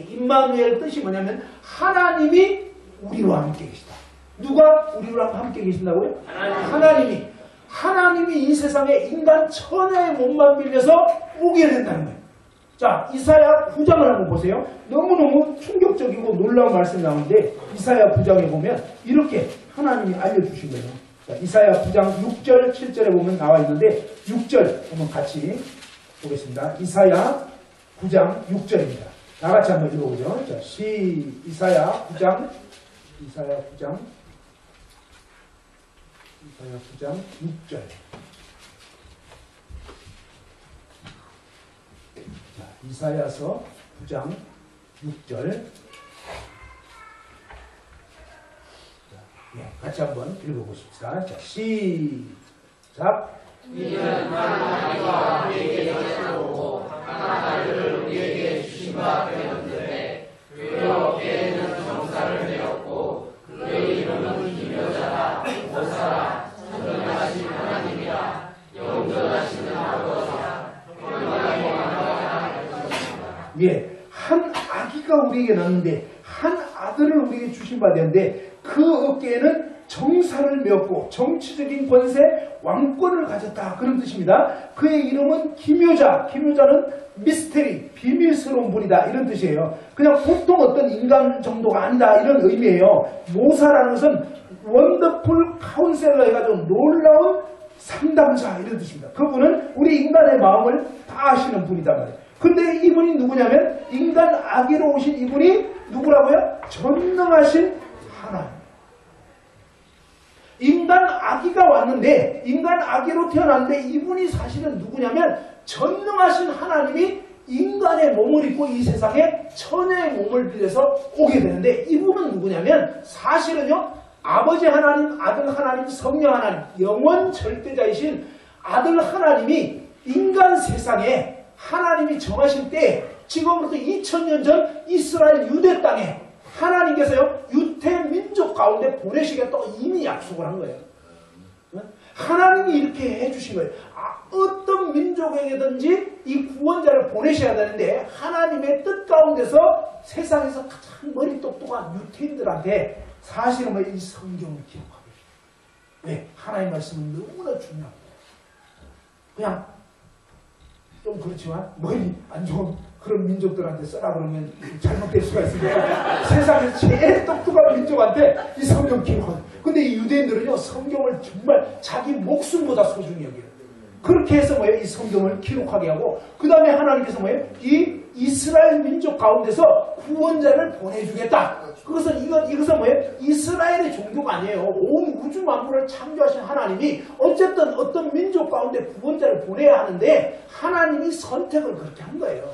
임마누엘 뜻이 뭐냐면 하나님이 우리와 함께 계시다. 누가 우리와 함께 계신다고요? 하나님이 이 세상에 인간 처녀의 몸만 빌려서 오게 된다는 거예요. 자, 이사야 9장을 한번 보세요. 너무너무 충격적이고 놀라운 말씀이 나오는데 이사야 9장에 보면 이렇게 하나님이 알려주신 거예요. 자, 이사야 9장 6절 7절에 보면 나와 있는데 6절 한번 같이 보겠습니다. 이사야 9장 6절입니다. 다 같이 한번 읽어보죠. 자, 이사야 9장 6절. 자, 이사야서 9장 6절. 같이 한번 읽어보십시다. 자, 시작. 이는 하나님과 우리에게 여쭈고 하나님을 우리에게 주신 바 되었는데 그 어깨에는 정사를 메었고 그의 이름은 기묘자라 보사라 전능하신 하나님이라 영존하시는 아버지라 평강의 왕이라 하셨습니다. 예, 한 아기가 우리에게 낳는데 한 아들을 우리에게 주신 바 되었는데 그 어깨에는 정사를 메었고 정치적인 권세, 왕권을 가졌다. 그런 뜻입니다. 그의 이름은 기묘자. 기묘자는 미스테리, 비밀스러운 분이다. 이런 뜻이에요. 그냥 보통 어떤 인간 정도가 아니다. 이런 의미예요. 모사라는 것은 원더풀 카운셀러 해가지고 놀라운 상담자 이런 뜻입니다. 그분은 우리 인간의 마음을 다 아시는 분이단 말이에요. 근데 이분이 누구냐면 인간 아기로 오신 이분이 누구라고요? 전능하신 하나님. 인간 아기가 왔는데 인간 아기로 태어났는데 이분이 사실은 누구냐면 전능하신 하나님이 인간의 몸을 입고 이 세상에 처녀의 몸을 빌려서 오게 되는데 이분은 누구냐면 사실은요 아버지 하나님, 아들 하나님, 성령 하나님, 영원 절대자이신 아들 하나님이 인간 세상에 하나님이 정하실 때 지금부터 2000년 전 이스라엘 유대 땅에 하나님께서요 유태 민족 가운데 보내시겠다고 이미 약속을 한 거예요. 하나님이 이렇게 해주신 거예요. 어떤 민족에게든지 이 구원자를 보내셔야 되는데 하나님의 뜻 가운데서 세상에서 가장 머리 똑똑한 유태인들한테 사실은 이 성경을 기록하고 있어요. 왜? 하나님 말씀은 너무나 중요합니다. 그냥 좀 그렇지만 머리 안 좋은 그런 민족들한테 써라 그러면 잘못될 수가 있으니까 세상에서 제일 똑똑한 민족한테 이 성경 기록하는. 근데 이 유대인들은요 성경을 정말 자기 목숨보다 소중히 여겨요. 그렇게 해서 이 성경을 기록하게 하고 그 다음에 하나님께서 이 이스라엘 민족 가운데서 구원자를 보내주겠다. 이것은 이스라엘의 종교가 아니에요. 온 우주 만물을 창조하신 하나님이 어쨌든 어떤 민족 가운데 구원자를 보내야 하는데 하나님이 선택을 그렇게 한 거예요.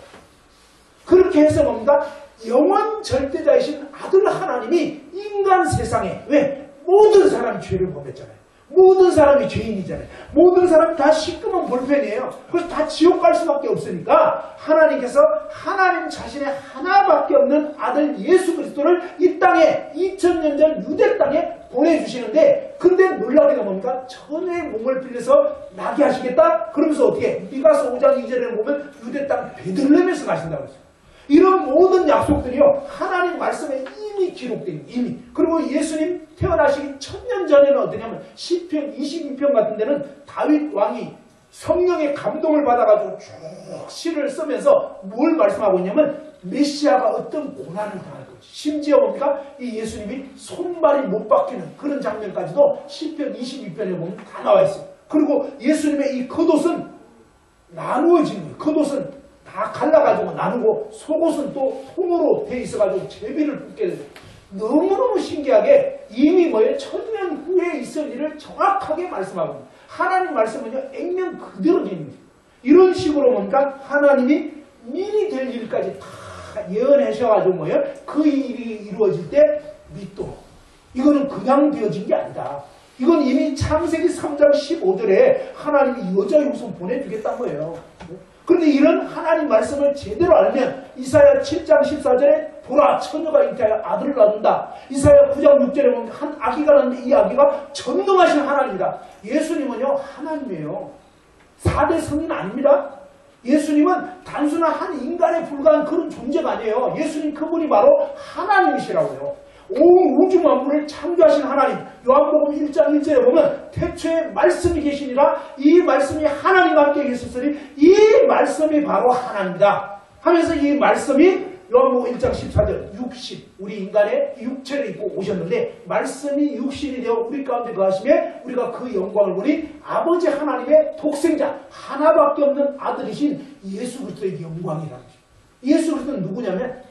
그렇게 해서 뭡니까? 영원 절대자이신 아들 하나님이 인간 세상에 왜? 모든 사람이 죄를 범했잖아요. 모든 사람이 죄인이잖아요. 모든 사람이 다 시끄러운 볼펜이에요. 그래서 다 지옥 갈 수밖에 없으니까 하나님께서 하나님 자신의 하나밖에 없는 아들 예수 그리스도를 이 땅에 2000년 전 유대 땅에 보내주시는데 근데 놀라우리가 뭡니까? 천의 몸을 빌려서 나게 하시겠다? 그러면서 어떻게? 미가서 5장 2절에 보면 유대 땅 베들레헴에서 가신다고 했어요. 이런 모든 약속들이요 하나님 말씀에 이미 기록된 이미. 그리고 예수님 태어나시기 1000년 전에는 어떠냐면 시편 22편 같은 데는 다윗 왕이 성령의 감동을 받아가지고 쭉 시를 쓰면서 뭘 말씀하고 있냐면 메시아가 어떤 고난을 당할 거지. 심지어 뭡니까? 이 예수님이 손발이 못 박히는 그런 장면까지도 시편 22편에 보면 다 나와 있어요. 그리고 예수님의 이 겉옷은 나누어지는 거예요. 겉옷은 다 갈라가지고 나누고 속옷은 또 통으로 돼 있어가지고 제비를 붙게 되죠. 너무너무 신기하게 이미 1000년 후에 있을 일을 정확하게 말씀하고 있습니다. 하나님 말씀은요 액면 그대로 됩니다. 이런 식으로 뭡니까? 하나님이 미리 될 일까지 다 예언하셔가지고 그 일이 이루어질 때 믿도록. 이거는 그냥 되어진 게 아니다. 이건 이미 창세기 3장 15절에 하나님이 여자의 후손 보내주겠다는 거예요. 그런데 이런 하나님 말씀을 제대로 알면 이사야 7장 14절에 보라 처녀가 잉태하여 아들을 낳는다. 이사야 9장 6절에 보면 한 아기가 낳는데 이 아기가 전능하신 하나님이다. 예수님은요 하나님이에요. 4대 성인 아닙니다. 예수님은 단순한 한 인간에 불과한 그런 존재가 아니에요. 예수님 그분이 바로 하나님이시라고요. 온 우주 만물을 창조하신 하나님. 요한복음 1장 1절에 보면 태초에 말씀이 계시니라 이 말씀이 하나님과 함께 계셨으니 이 말씀이 바로 하나님이다 하면서 이 말씀이 요한복음 1장 14절 육신 우리 인간의 육체를 입고 오셨는데 말씀이 육신이 되어 우리 가운데 거하시며 우리가 그 영광을 보니 아버지 하나님의 독생자 하나밖에 없는 아들이신 예수 그리스도의 영광이라는 거죠. 예수 그리스도는 누구냐면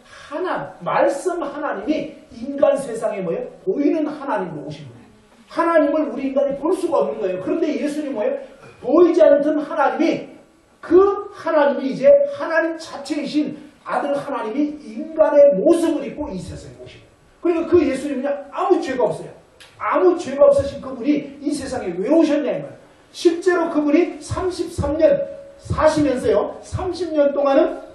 말씀 하나님이 인간 세상에 뭐예요? 보이는 하나님으로 오신 거예요. 하나님을 우리 인간이 볼 수가 없는 거예요. 그런데 예수님 뭐예요? 보이지 않던 하나님이 그 하나님이 이제 하나님 자체이신 아들 하나님이 인간의 모습을 입고 이 세상에 오신 거예요. 그러니까 그 예수님은요 아무 죄가 없어요. 아무 죄가 없으신 그분이 이 세상에 왜 오셨냐 이 말이에요. 실제로 그분이 33년 사시면서요 30년 동안은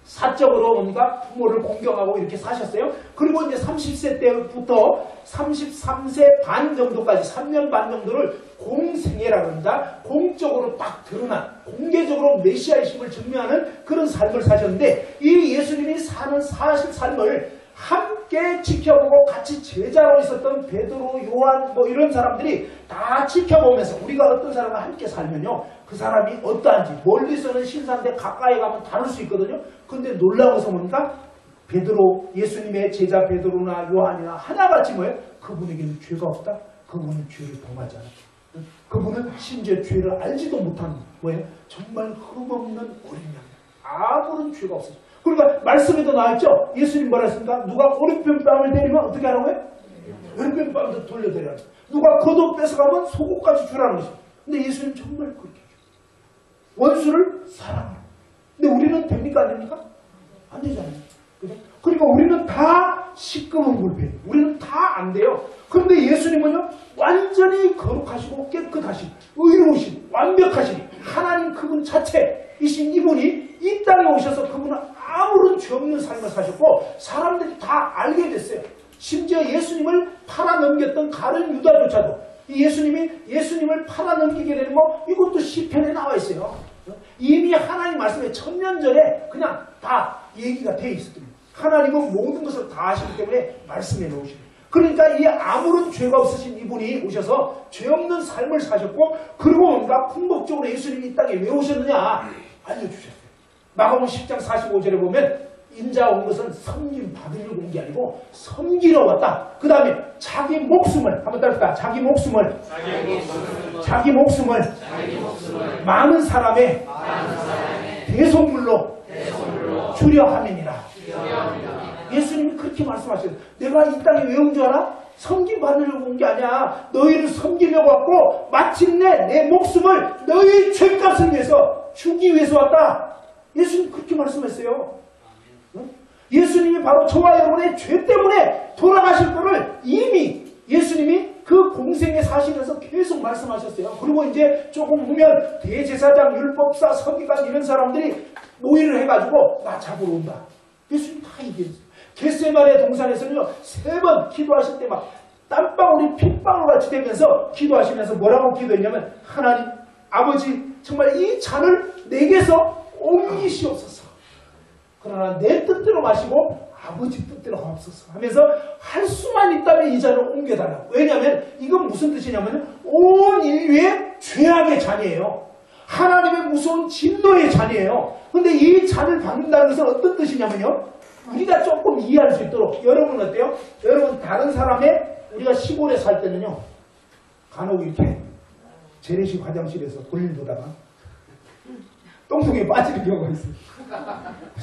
사적으로 뭡니까? 부모를 공경하고 이렇게 사셨어요. 그리고 이제 30세 때부터 33세 반 정도까지 3년 반 정도를 공생애라고 합니다. 공적으로 딱 드러난 공개적으로 메시아이심을 증명하는 그런 삶을 사셨는데 이 예수님이 사는 사실 삶을 함께 지켜보고 같이 제자로 있었던 베드로, 요한 뭐 이런 사람들이 다 지켜보면서 우리가 어떤 사람과 함께 살면요 그 사람이 어떠한지 멀리서는 신사인데 가까이 가면 다룰 수 있거든요. 근데 놀라운 것은 뭡니까? 베드로, 예수님의 제자 베드로나 요한이나 하나같이 뭐예요? 그분에게는 죄가 없다. 그분은 죄를 범하지 않았다. 그분은 심지어 죄를 알지도 못한 뭐예요? 정말 흠없는 어린 양. 아무런 죄가 없어요. 그러니까 말씀에도 나와있죠. 예수님 뭐라 했습니까? 누가 오른편뺨을 때리면 어떻게 하라고요? 왼편뺨도 돌려드려야 돼. 누가 겉옷 뺏어가면 속옷까지 주라는 것이죠. 근데 예수님 정말 그렇게 해요. 원수를 사랑하라. 근데 우리는 됩니까? 안 됩니까? 안 되잖아요. 그죠? 그러니까 우리는 다 시꺼먼 굴배. 우리는 다 안 돼요. 그런데 예수님은요 완전히 거룩하시고 깨끗하신 의로우신 완벽하신 하나님 그분 자체이신 이분이 이 땅에 오셔서 그분은 아무런 죄 없는 삶을 사셨고 사람들이 다 알게 됐어요. 심지어 예수님을 팔아넘겼던 가룟 유다조차도 이 예수님을 팔아넘기게 되는 거 이것도 시편에 나와 있어요. 이미 하나님 말씀에 1000년 전에 그냥 다 얘기가 돼 있었습니다. 하나님은 모든 것을 다 아시기 때문에 말씀해 놓으신 거예요. 그러니까 이 아무런 죄가 없으신 이분이 오셔서 죄 없는 삶을 사셨고 그리고 뭔가 궁극적으로 예수님이 이 땅에 왜 오셨느냐 알려주셨어요. 마가복음 10장 45절에 보면 인자가 온 것은 섬김 받으려고 온 게 아니고 섬기러 왔다. 그 다음에 자기 목숨을 한번 따를까? 자기 목숨을 많은 사람의 대속물로 주려 함이니라. 예수님이 그렇게 말씀하셨어요. 내가 이 땅에 왜 온 줄 알아? 섬김 받으려고 온 게 아니야. 너희를 섬기려고 왔고 마침내 내 목숨을 너희 죄값을 위해서 주기 위해서 왔다. 예수님 그렇게 말씀했어요. 예수님이 바로 저와 여러분의 죄 때문에 돌아가실 거를 이미 예수님이 그 공생에 사시면서 계속 말씀하셨어요. 그리고 이제 조금 보면 대제사장, 율법사, 서기관 이런 사람들이 모의를 해가지고 나 잡으러 온다. 예수님 다 얘기했어요. 겟세마네 동산에서는요 3번 기도하실 때 막 땀방울이 핏방울 같이 되면서 기도하시면서 뭐라고 기도했냐면 하나님 아버지 정말 이 잔을 내게서 옮기시옵소서. 그러나 내 뜻대로 마시고 아버지 뜻대로 하옵소서 하면서 할 수만 있다면 이 잔을 옮겨달라고. 왜냐하면 이건 무슨 뜻이냐면 온 인류의 죄악의 잔이에요. 하나님의 무서운 진노의 잔이에요. 근데 이 잔을 받는다는 것은 어떤 뜻이냐면요 우리가 조금 이해할 수 있도록 여러분 어때요? 여러분 다른 사람의 우리가 시골에 살 때는요 간혹 이렇게 재래식 화장실에서 볼일 보다가 똥통에 빠지는 경우가 있어요.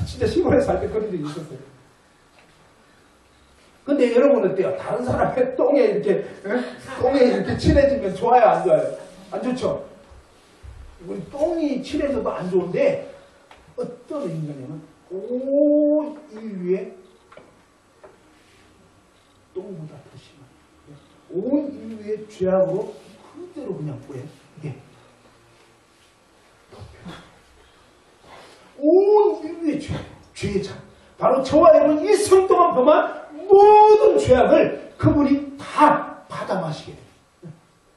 진짜 시골에 살 때 그런 적이 있었어요. 근데 여러분 어때요? 다른 사람의 똥에 이렇게 칠해지면 좋아요? 안 좋아요? 안 좋죠? 우리 똥이 칠해져도 안 좋은데 어떤 인간이냐면 온 인류의 똥보다 더 심한 온 인류의 죄악으로 그대로 그냥 뭐예요? 이게 죄의 잔. 바로 저와 여러분 일생 동안 범한 모든 죄악을 그분이 다 받아 마시게 돼요.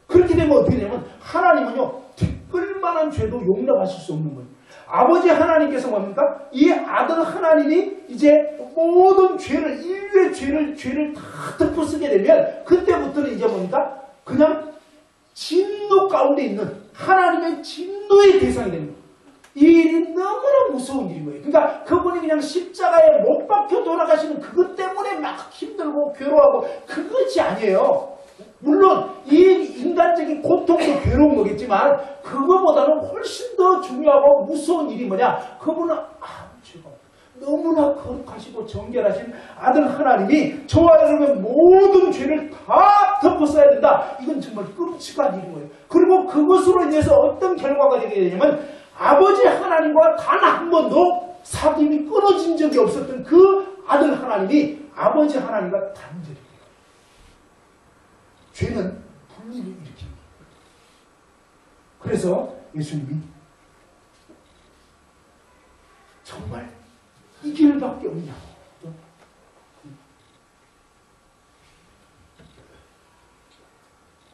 그렇게 되면 어떻게 되냐면 하나님은요 특별만한 죄도 용납하실 수 없는 거예요. 아버지 하나님께서 뭡니까? 이 아들 하나님이 이제 모든 죄를 인류의 죄를 다 덮어쓰게 되면 그때부터는 이제 뭡니까? 그냥 진노 가운데 있는 하나님의 진노의 대상이 됩니다. 이 일이 너무나 무서운 일인 거예요. 그러니까 그분이 그냥 십자가에 못 박혀 돌아가시는 그것 때문에 막 힘들고 괴로워하고 그것이 아니에요. 물론 이 인간적인 고통도 괴로운 거겠지만 그거보다는 훨씬 더 중요하고 무서운 일이 뭐냐? 그분은 제가 너무나 거룩하시고 정결하신 아들 하나님이 저와 여러분의 모든 죄를 다 덮어써야 된다. 이건 정말 끔찍한 일인 거예요. 그리고 그것으로 인해서 어떤 결과가 되게 되냐면 아버지 하나님과 단 한 번도 사귐이 끊어진 적이 없었던 그 아들 하나님이 아버지 하나님과 단절이 돼요. 죄는 분리를 일으킵니다. 그래서 예수님이 정말 이 길밖에 없냐고.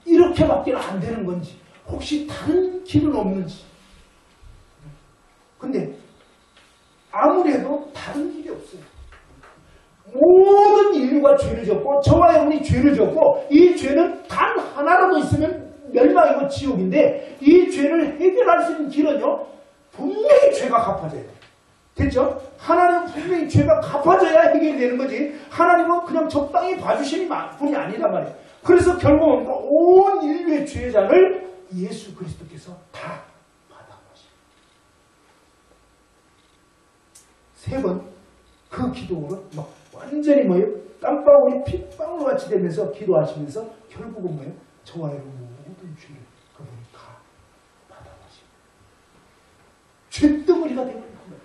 이렇게밖에 안 되는 건지 혹시 다른 길은 없는지. 근데 아무래도 다른 길이 없어요. 모든 인류가 죄를 졌고 저와 여러분이 죄를 졌고 이 죄는 단 하나라도 있으면 멸망이고 지옥인데 이 죄를 해결할 수 있는 길은요 분명히 죄가 갚아져야 돼요. 됐죠? 하나님은 분명히 죄가 갚아져야 해결이 되는 거지 하나님은 그냥 적당히 봐주시는 분이 아니란 말이에요. 그래서 결국은 온 인류의 죄의 잔을 예수 그리스도께서 다 받아가시고 세 번 그 기도를 막 완전히 뭐예요? 땀방울이 핏방울 같이 되면서 기도하시면서 결국은 뭐예요? 저와 여러분 모든 죄를 그분이 다 받아가시고 죄덩어리가 되어버린 거예요.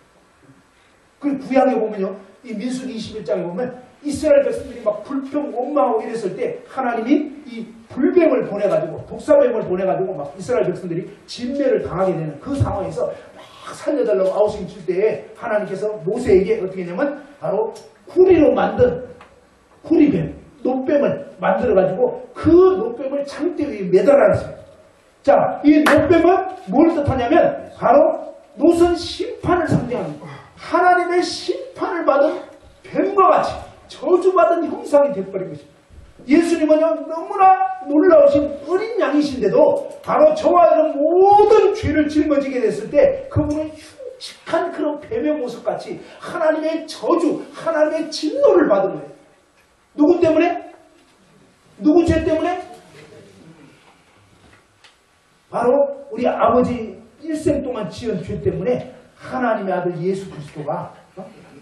그리고 구약에 보면요, 이 민수기 21장에 보면 이스라엘 백성들이 막 불평 원망하고 이랬을 때 하나님이 이 불뱀을 보내가지고 독사뱀을 보내가지고 막 이스라엘 백성들이 진멸을 당하게 되는 그 상황에서 막 살려달라고 아우성 칠 때에 하나님께서 모세에게 어떻게 했냐면 바로 구리로 만든 구리뱀, 노뱀을 만들어가지고 그 노뱀을 장대 위에 매달아놨어요. 자, 이 노뱀은 뭘 뜻하냐면 바로 노선 심판을 상징합니다. 하나님의 심판을 받은 뱀과 같이 저주받은 형상이 되어버린 것입니다. 예수님은요 너무나 놀라우신 어린 양이신데도 바로 저와 여러분 모든 죄를 짊어지게 됐을 때 그분은 흉측한 그런 뱀의 모습같이 하나님의 저주, 하나님의 진노를 받은 거예요. 누구 때문에? 누구 죄 때문에? 바로 우리 아버지 일생 동안 지은 죄 때문에 하나님의 아들 예수 그리스도가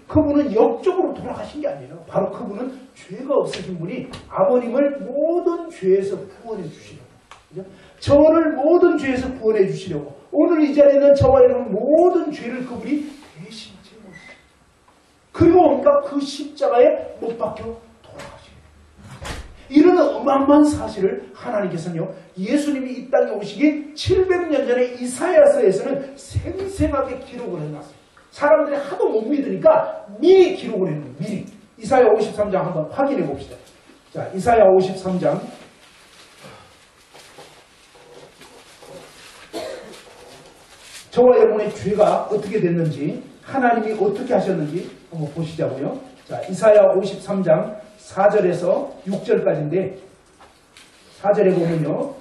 그분은 역적으로 돌아가신 게 아니에요. 바로 그분은 죄가 없으신 분이 아버님을 모든 죄에서 구원해 주시려고. 그죠? 저를 모든 죄에서 구원해 주시려고. 오늘 이 자리에는 저와 여러분 모든 죄를 그분이 대신 짊어지시고 그리고 뭡니까? 그 십자가에 못 박혀 돌아가시게 돼요. 이런 어마어마한 사실을 하나님께서는요, 예수님이 이 땅에 오시기 700년 전에 이사야서에서는 생생하게 기록을 해놨어요. 사람들이 하도 못 믿으니까 미리 기록을 해놓은 거예요. 미리. 이사야 53장 한번 확인해 봅시다. 자, 이사야 53장. 저와 여러분의 죄가 어떻게 됐는지, 하나님이 어떻게 하셨는지 한번 보시자고요. 자, 이사야 53장 4절에서 6절까지인데 4절에 보면요.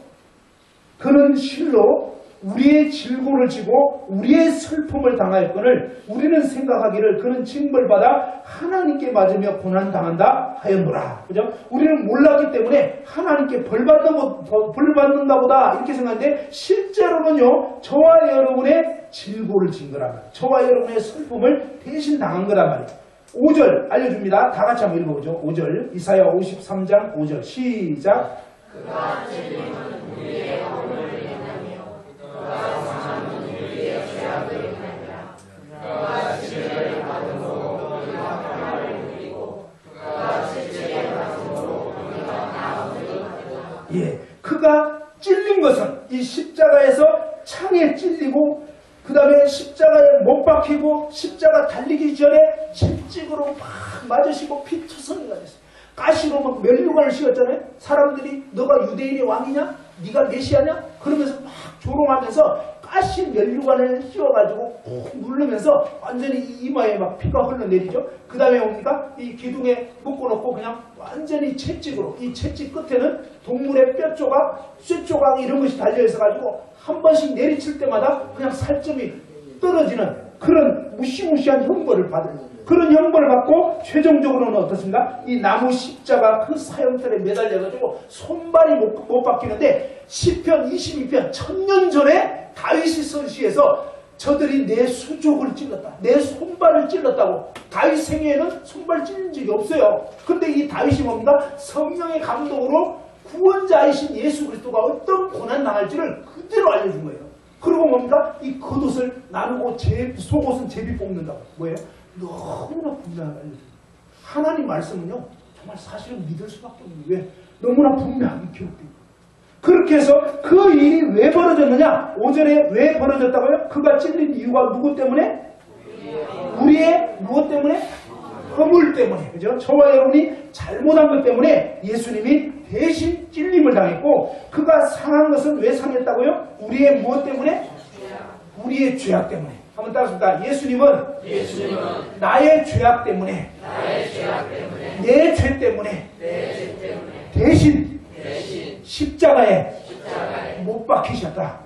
그는 실로 우리의 질고를 지고 우리의 슬픔을 당하였거늘 우리는 생각하기를 그는 징벌받아 하나님께 맞으며 고난당한다 하였노라. 그죠? 우리는 몰랐기 때문에 하나님께 벌 받는가 보다 이렇게 생각하는데 실제로는요, 저와 여러분의 질고를 진 거란 말이에요. 저와 여러분의 슬픔을 대신 당한 거란 말이에요. 5절 알려줍니다. 다 같이 한번 읽어보죠. 5절 이사야 53장 5절 시작. 그가 찔림은 우리의 허물을 인하며 그가 상함은 우리의 죄악을 인하니라. 그가 진멸을 받음으로 우리가 평화를 누리고 그가 채찍에 맞음으로 우리가 나음을 받았다. 예, 그가 찔린 것은 이 십자가에서 창에 찔리고 그 다음에 십자가에 못 박히고 십자가 달리기 전에 채찍으로 막 맞으시고 피투성이가 됐어요. 가시로 막 면류관을 씌웠잖아요. 사람들이 너가 유대인의 왕이냐? 네가 메시아냐? 그러면서 막 조롱하면서 가시 면류관을 씌워가지고 콕 누르면서 완전히 이마에 막 피가 흘러내리죠. 그 다음에 뭡니까? 이 기둥에 묶어놓고 그냥 완전히 채찍으로, 이 채찍 끝에는 동물의 뼈 조각, 쇠 조각 이런 것이 달려있어가지고 한 번씩 내리칠 때마다 그냥 살점이 떨어지는 그런 무시무시한 형벌을 받은 그런 형벌을 받고 최종적으로는 어떻습니까? 이 나무 십자가 그 사형틀에 매달려가지고 손발이 못 바뀌는데 시편 22편 1000년 전에 다윗이 선시해서 저들이 내 수족을 찔렀다. 내 손발을 찔렀다고. 다윗 생애에는 손발 찔린 적이 없어요. 근데 이 다윗이 뭡니까? 성령의 감동으로 구원자이신 예수 그리스도가 어떤 고난 당할지를 그대로 알려준 거예요. 그리고 뭡니까? 이 겉옷을 나누고 속옷은 제비 뽑는다고. 뭐예요? 너무나 분명하게 알려줘요. 하나님 말씀은요, 정말 사실은 믿을 수밖에 없는 거예요. 왜? 너무나 분명하게 기록되고. 그렇게 해서 그 일이 왜 벌어졌느냐? 오전에 왜 벌어졌다고요? 그가 찔린 이유가 누구 때문에? 우리의 무엇 때문에? 허물 때문에. 그죠? 저와 여러분이 잘못한 것 때문에 예수님이 대신 찔림을 당했고, 그가 상한 것은 왜 상했다고요? 우리의 무엇 때문에? 우리의 죄악 때문에. 한번 따라합시다. 예수님은 나의 죄악 때문에, 내 죄 때문에, 대신 십자가에 못 박히셨다.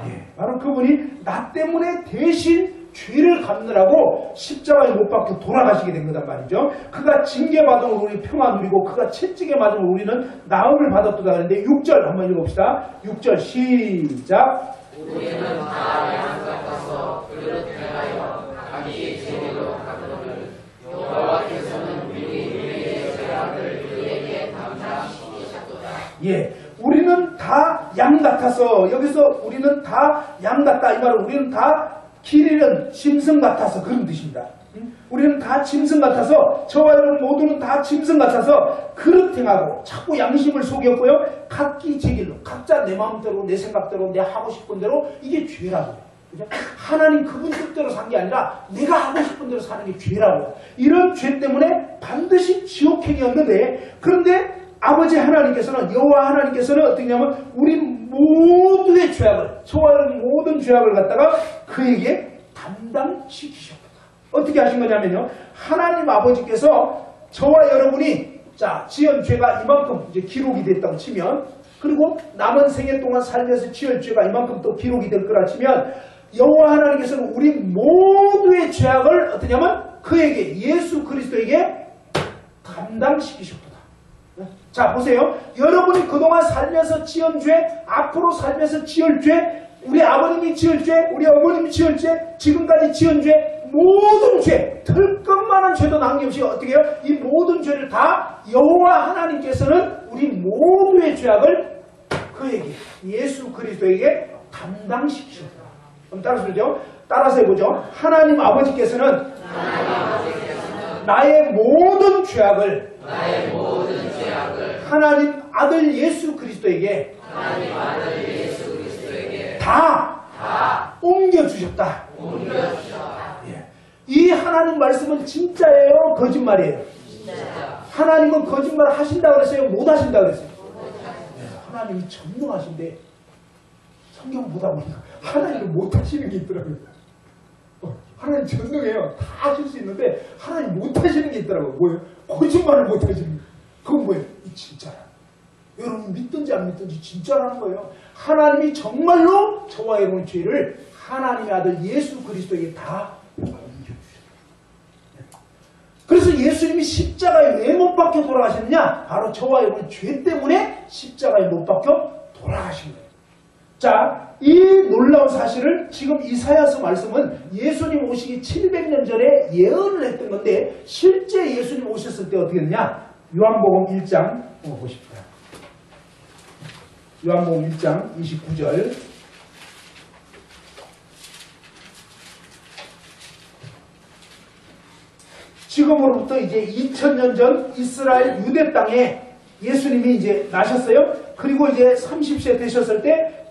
예, 바로 그분이 나 때문에 대신 죄를 갚느라고 십자가에 못 박혀 돌아가시게 된 거단 말이죠. 그가 징계받음으로 우리 평화 누리고 그가 채찍에 맞음으로 우리는 나음을 받았도다 하는데 6절 한번 읽어봅시다. 6절 시작. 우리는 다 양 같아서 그릇 행하여 자기 죄로 갚음을 여호와께서는 우리의 죄악을 그에게 담당시키셨도다. 예, 우리는 다 양 같아서, 여기서 우리는 다 양 같다 이 말은 우리는 다 길 잃은 짐승 같아서 그런 뜻입니다. 우리는 다 짐승 같아서, 저와 여러분 모두는 다 짐승 같아서 그릇 행하고 자꾸 양심을 속였고요. 각기 제 길로, 각자 내 마음대로, 내 생각대로, 내 하고 싶은 대로, 이게 죄라고요. 그죠? 하나님 그분 뜻대로 산 게 아니라 내가 하고 싶은 대로 사는 게 죄라고요. 이런 죄 때문에 반드시 지옥행이었는데, 그런데 아버지 하나님께서는, 여호와 하나님께서는 어떻게 하냐면 우리 모두의 죄악을, 저와 여러분 모든 죄악을 갖다가 그에게 담당시키셨다. 어떻게 하신 거냐면요, 하나님 아버지께서 저와 여러분이 지은 죄가 이만큼 이제 기록이 됐다고 치면, 그리고 남은 생애 동안 살면서 지을 죄가 이만큼 또 기록이 될 거라 치면, 여호와 하나님께서는 우리 모두의 죄악을 어떠냐면 그에게, 예수 그리스도에게 담당시키셨다. 자, 보세요. 여러분이 그동안 살면서 지은 죄, 앞으로 살면서 지을 죄, 우리 아버님이 지을 죄, 우리 어머님이 지을 죄, 지금까지 지은 죄, 모든 죄, 털끝만한 죄도 남김없이 어떻게 해요? 이 모든 죄를 다 여호와 하나님께서는 우리 모두의 죄악을 그에게, 예수 그리스도에게 담당시키셨다. 그럼 따라서 해보죠. 하나님 아버지께서는 나의 모든 죄악을 하나님 아들 예수 그리스도에게 다 옮겨주셨다. 예. 이 하나님 말씀은 진짜예요? 거짓말이에요? 하나님은 거짓말 하신다고 그랬어요? 못 하신다고 그랬어요? 하나님이 전능하신데 성경 보다 보니까 하나님이 못 하시는 게 있더라고요. 하나님 전능해요. 다 하실 수 있는데 하나님 못 하시는 게 있더라고요. 뭐예요? 거짓말을 못 하시는 거예요. 그건 뭐예요? 이 진짜라. 여러분 믿든지 안 믿든지 진짜라는 거예요. 하나님이 정말로 저와 여러분의 죄를 하나님의 아들 예수 그리스도에게 다 옮겨주셨다. 그래서 예수님이 십자가에 왜 못 박혀 돌아가셨느냐? 바로 저와 여러분의 죄 때문에 십자가에 못 박혀 돌아가신 거예요. 자, 이 놀라운 사실을 지금 이사야서 말씀은 예수님 오시기 700년 전에 예언을 했던 건데, 실제 예수님 오셨을 때 어떻게 됐냐? 요한복음 1장 보십시다. 요한복음 1장 29절. 지금으로부터 이제 2000년 전 이스라엘 유대 땅에 예수님이 이제 나셨어요. 그리고 이제 30세 되셨을 때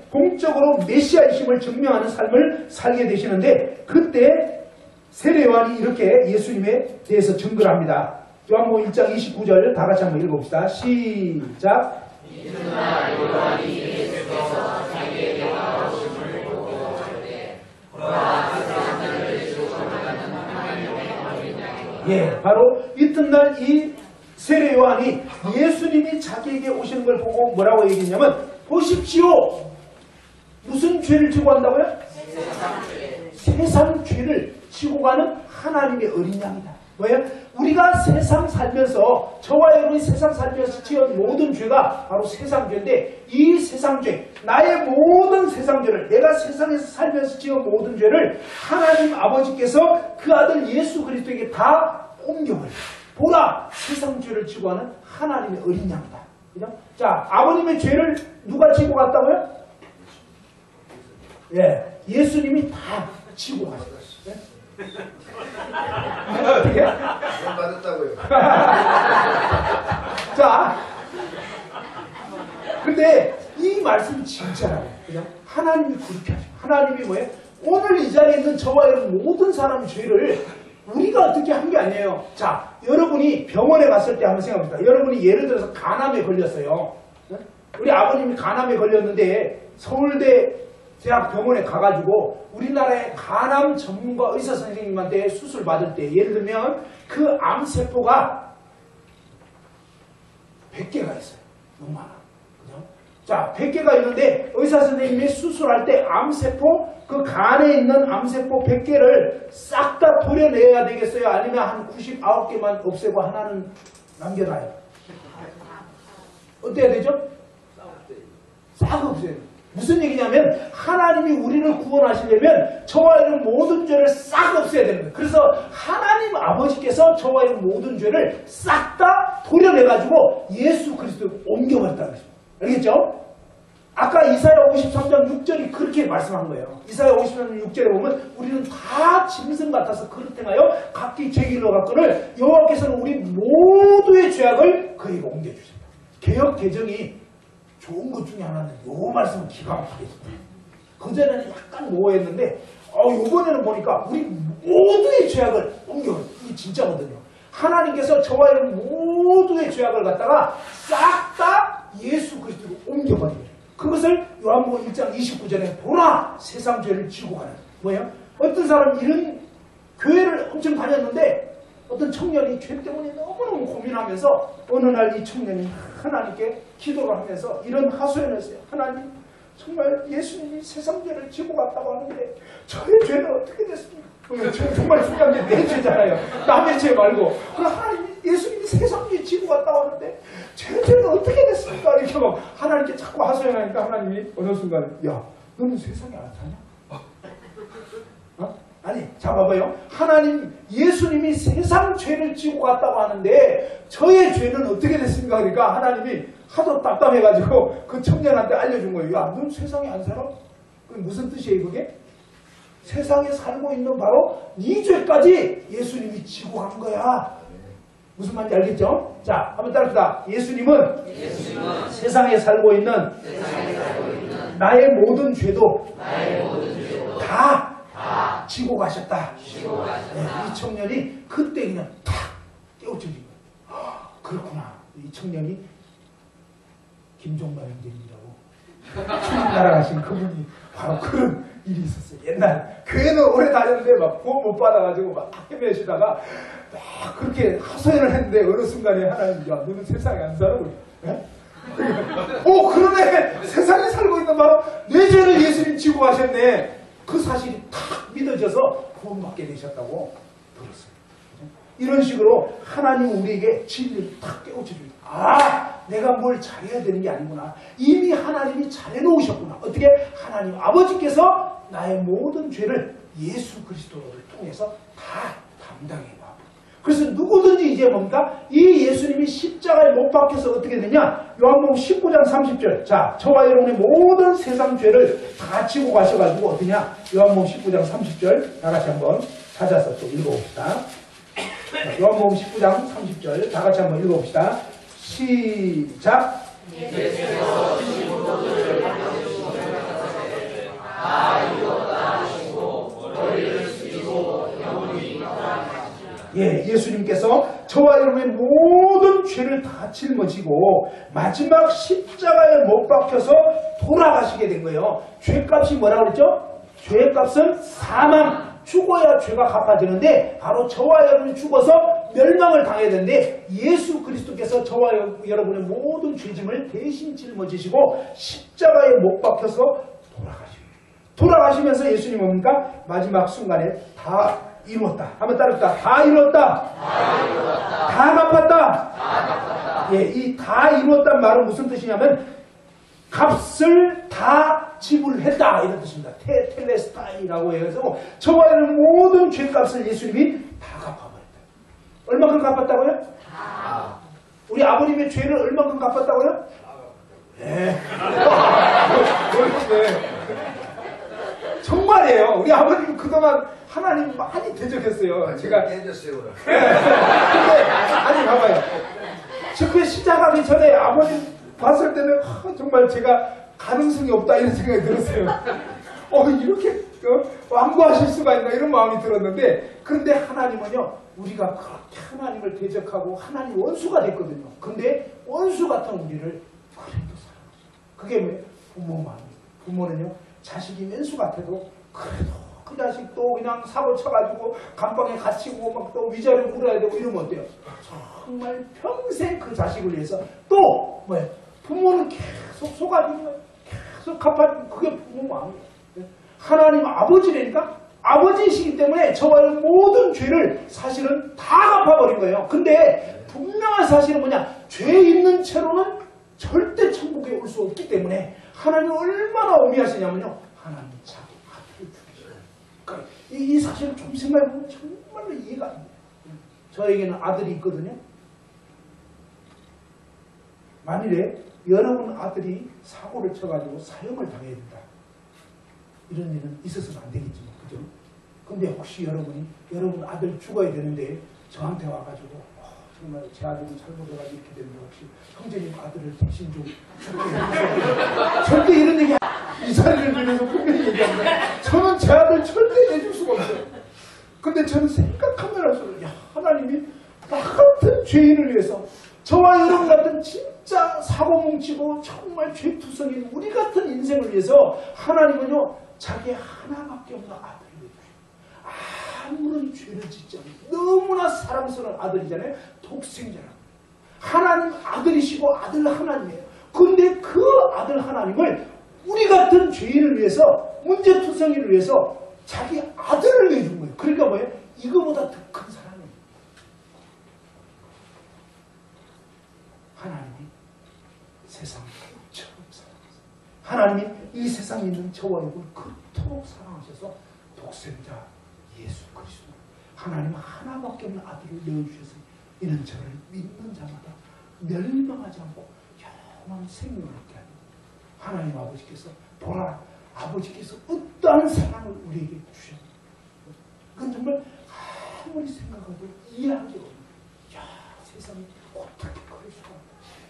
공적으로 메시아이심을 증명하는 삶을 살게 되시는데, 그때 세례 요한이 이렇게 예수님에 대해서 증거를 합니다. 요한복음 1장 29절 다 같이 한번 읽어봅시다. 시작. 이튿날 요한이 예수께서 자기에게 다가오심을 보고 때 보라, 세상을 주권하는 하나님의 어린 양이요. 예, 바로 이튿날 이 세례 요한이 예수님이 자기에게 오시는 걸 보고 뭐라고 얘기했냐면, 보십시오. 무슨 죄를 지고 간다고요? 세상 죄를 지고 가는 하나님의 어린 양이다. 뭐예요? 우리가 세상 살면서, 저와 여러분이 세상 살면서 지은 모든 죄가 바로 세상 죄인데, 이 세상 죄, 나의 모든 세상 죄를, 내가 세상에서 살면서 지은 모든 죄를 하나님 아버지께서 그 아들 예수 그리스도에게 다 옮겨버려요. 보라, 세상 죄를 지고 가는 하나님의 어린 양이다. 그죠? 자, 아버님의 죄를 누가 지고 갔다고요? 예, 예수님이 다 지고 가셨어요. 예? 어떻게? 받았다고요. 자, 근데 이 말씀이 진짜라고. 그냥 하나님이 그렇게 하죠. 하나님이 뭐예요? 오늘 이 자리에 있는 저와 여러분 모든 사람의 죄를 우리가 어떻게 한 게 아니에요. 자, 여러분이 병원에 갔을 때 한번 생각해봅시다. 여러분이 예를 들어서 간암에 걸렸어요. 우리 아버님이 간암에 걸렸는데 서울대 대학병원에 가가지고 우리나라의 간암 전문가 의사 선생님한테 수술 받을 때, 예를 들면 그 암세포가 100개가 있어요. 너무 많아. 그죠? 자, 100개가 있는데 의사 선생님이 수술할 때 암세포, 그 간에 있는 암세포 100개를 싹 다 도려내야 되겠어요? 아니면 한 99개만 없애고 하나는 남겨놔요? 어때야 되죠? 싹 없애요. 무슨 얘기냐면, 하나님이 우리를 구원하시려면 저와 이런 모든 죄를 싹 없애야 되는 거예요. 그래서 하나님 아버지께서 저와 이런 모든 죄를 싹 다 도려내가지고 예수 그리스도에 옮겨버렸다는 거죠. 알겠죠? 아까 이사야 53장 6절이 그렇게 말씀한 거예요. 이사야 53장 6절에 보면 우리는 다 짐승 같아서 그릇 행하여 각기 제 길로 갔거늘 여호와께서는 우리 모두의 죄악을 그에게 옮겨주신다. 개역 개정이 좋은 것 중에 하나는 요 말씀은 기가 막히게 했습니다. 그전에는 약간 모호했는데 요번에는 보니까 우리 모두의 죄악을 옮겨요. 이게 진짜거든요. 하나님께서 저와 이런 모두의 죄악을 갖다가 싹 다 예수 그리스도로 옮겨버려요. 그것을 요한복음 1장 29절에 보라, 세상 죄를 지고 가는. 뭐예요? 어떤 사람이 이런 교회를 엄청 다녔는데 어떤 청년이 죄 때문에 너무너무 고민하면서 어느 날 이 청년이 하나님께 기도를 하면서 이런 하소연을 했어요. 하나님, 정말 예수님이 세상 죄를 지고 갔다고 하는데 저의 죄는 어떻게 됐습니까? 정말 중요한 게 내 죄잖아요. 남의 죄 말고. 그럼 하나님, 예수님이 세상 죄 지고 갔다고 하는데 제 죄는 어떻게 됐습니까? 이렇게 막 하나님께 자꾸 하소연하니까 하나님이 어느 순간, 야, 너는 세상에 안 사냐? 아니, 자 봐봐요. 하나님, 예수님이 세상 죄를 지고 갔다고 하는데 저의 죄는 어떻게 됐습니까? 그러니까 하나님이 하도 답답해가지고 그 청년한테 알려준 거예요. 야, 넌 세상에 안 살아? 그게 무슨 뜻이에요, 그게? 세상에 살고 있는 바로 네 죄까지 예수님이 지고 간 거야. 무슨 말인지 알겠죠? 자, 한번 따라합시다. 예수님은 세상에 살고 있는 나의 모든 죄도 다 지고 가셨다. 네, 이 청년이 그때 그냥 탁 깨우쳐진 거예요. 그렇구나. 이 청년이 김종만 형제님이라고 날아가신 그분이 바로 그런 일이 있었어요. 옛날 교회는 오래 다녔는데 막 구원 못 받아가지고 막 헤매시다가 막 그렇게 하소연을 했는데 어느 순간에 하나님, 야, 너는 세상에 안 살아? 네? 그러네. 세상에 살고 있는 바로 내 죄를 예수님 지고 가셨네. 그 사실이 탁 믿어져서 구원받게 되셨다고 들었어요. 이런 식으로 하나님은 우리에게 진리를 탁 깨우쳐줍니다. 내가 뭘 잘해야 되는 게 아니구나. 이미 하나님이 잘해놓으셨구나. 어떻게? 하나님 아버지께서 나의 모든 죄를 예수 그리스도를 통해서 다 담당해봐. 그래서 누구든지 이제 뭡니까? 이 예수님이 십자가에 못 박혀서 어떻게 되냐? 요한복음 19장 30절. 자, 저와 여러분의 모든 세상 죄를 다 지고 가셔가지고 어떠냐? 요한복음 19장 30절. 다 같이 한번 찾아서 또 읽어봅시다. 요한복음 19장 30절. 다 같이 한번 읽어봅시다. 시작. 예, 예수님께서 저와 여러분의 모든 죄를 다 짊어지고 마지막 십자가에 못 박혀서 돌아가시게 된 거예요. 죄값이 뭐라고 그랬죠? 죄값은 사망. 죽어야 죄가 갚아지는데 바로 저와 여러분이 죽어서 멸망을 당해야 되는데 예수 그리스도께서 저와 여러분의 모든 죄짐을 대신 짊어지시고 십자가에 못 박혀서 돌아가시면서 예수님 뭡니까? 마지막 순간에 다 이루었다. 한번 따라합시다. 다 이루었다. 다 갚았다. 예, 이 다 이루었다는 말은 무슨 뜻이냐면 값을 다 지불했다 이런 뜻입니다. 텔레스타이라고 해서 저와 여러분 모든 죄값을 예수님이 다 갚아버렸다. 얼마큼 갚았다고요? 다. 우리 아버님의 죄를 얼마큼 갚았다고요? 네. 정말이에요. 우리 아버님 그동안 하나님 많이 대적했어요. 제가 깨졌어요. 근데 아니 봐봐요. 집회 시작하기 전에 아버님 봤을 때는 정말 제가 가능성이 없다 이런 생각이 들었어요. 이렇게 완고하실 수가 있나 이런 마음이 들었는데 그런데 하나님은요 우리가 그렇게 하나님을 대적하고 하나님 원수가 됐거든요. 근데 원수 같은 우리를 그래도 사랑하셔요. 그게 왜? 부모 마음이에요. 부모는요 자식이 왼수 같아도 그래도 그 자식도 그냥 사고 쳐가지고 감방에 갇히고 막 또 위자료 물어야 되고 이러면 어때요? 정말 평생 그 자식을 위해서 또 뭐예요? 부모는 계속 속아주는 거예요. 계속 갚아주는 그게 부모 마음이에요. 하나님 아버지라니까 아버지이시기 때문에 저와의 모든 죄를 사실은 다 갚아버린 거예요. 근데 분명한 사실은 뭐냐? 죄 있는 채로는 절대 천국에 올 수 없기 때문에 하나님은 얼마나 오미하시냐면요. 하나님 자기 아들을 죽이셔요. 그러니까 이 사실을 좀 생각해보면 정말로 이해가 안 돼요. 저에게는 아들이 있거든요. 만일에 여러분 아들이 사고를 쳐가지고 사형을 당해야 된다. 이런 일은 있어서는 안 되겠지만, 그죠? 근데 혹시 여러분 아들 죽어야 되는데 저한테 와가지고 정말 제 아들이 잘못해가지고 이렇게 되는데 혹시 형제님 아들을 대신 좀 죽게 해주세요. 절대 이런 얘기 이 자리를 빌려서 분명히 얘기합니다. 저는 제 아들 절대 내줄 수가 없어요. 근데 저는 생각하면 할수록 하나님이 나 같은 죄인을 위해서 저와 여러분 같은 진짜 사고 뭉치고 정말 죄투성인 우리 같은 인생을 위해서 하나님은요 자기 하나밖에 없는 아들을 내주셔요. 아무런 죄를 짓지 않는 너무나 사랑스러운 아들이잖아요. 독생자라고. 하나님 아들이시고 아들 하나님이에요. 근데 그 아들 하나님을 우리 같은 죄인을 위해서 문제투성이를 위해서 자기 아들을 내준 거예요. 그러니까 뭐예요? 이거보다 더 큰 사랑이에요. 하나님이 세상을 그토록 사랑하셨어요. 하나님이 이 세상에 있는 저와 여러분을 그토록 사랑하셔서 독생자 예수 그리스도 하나님 하나밖에 없는 아들을 내어주셔서 이는 저를 믿는 자마다 멸망하지 않고 영원한 생명을 얻게 하는 하나님 아버지께서 보라 아버지께서 어떠한 사랑을 우리에게 주셨는가. 그건 정말 아무리 생각해도 이해하기 어려워요. 세상이 어떻게 그럴 수가 없나.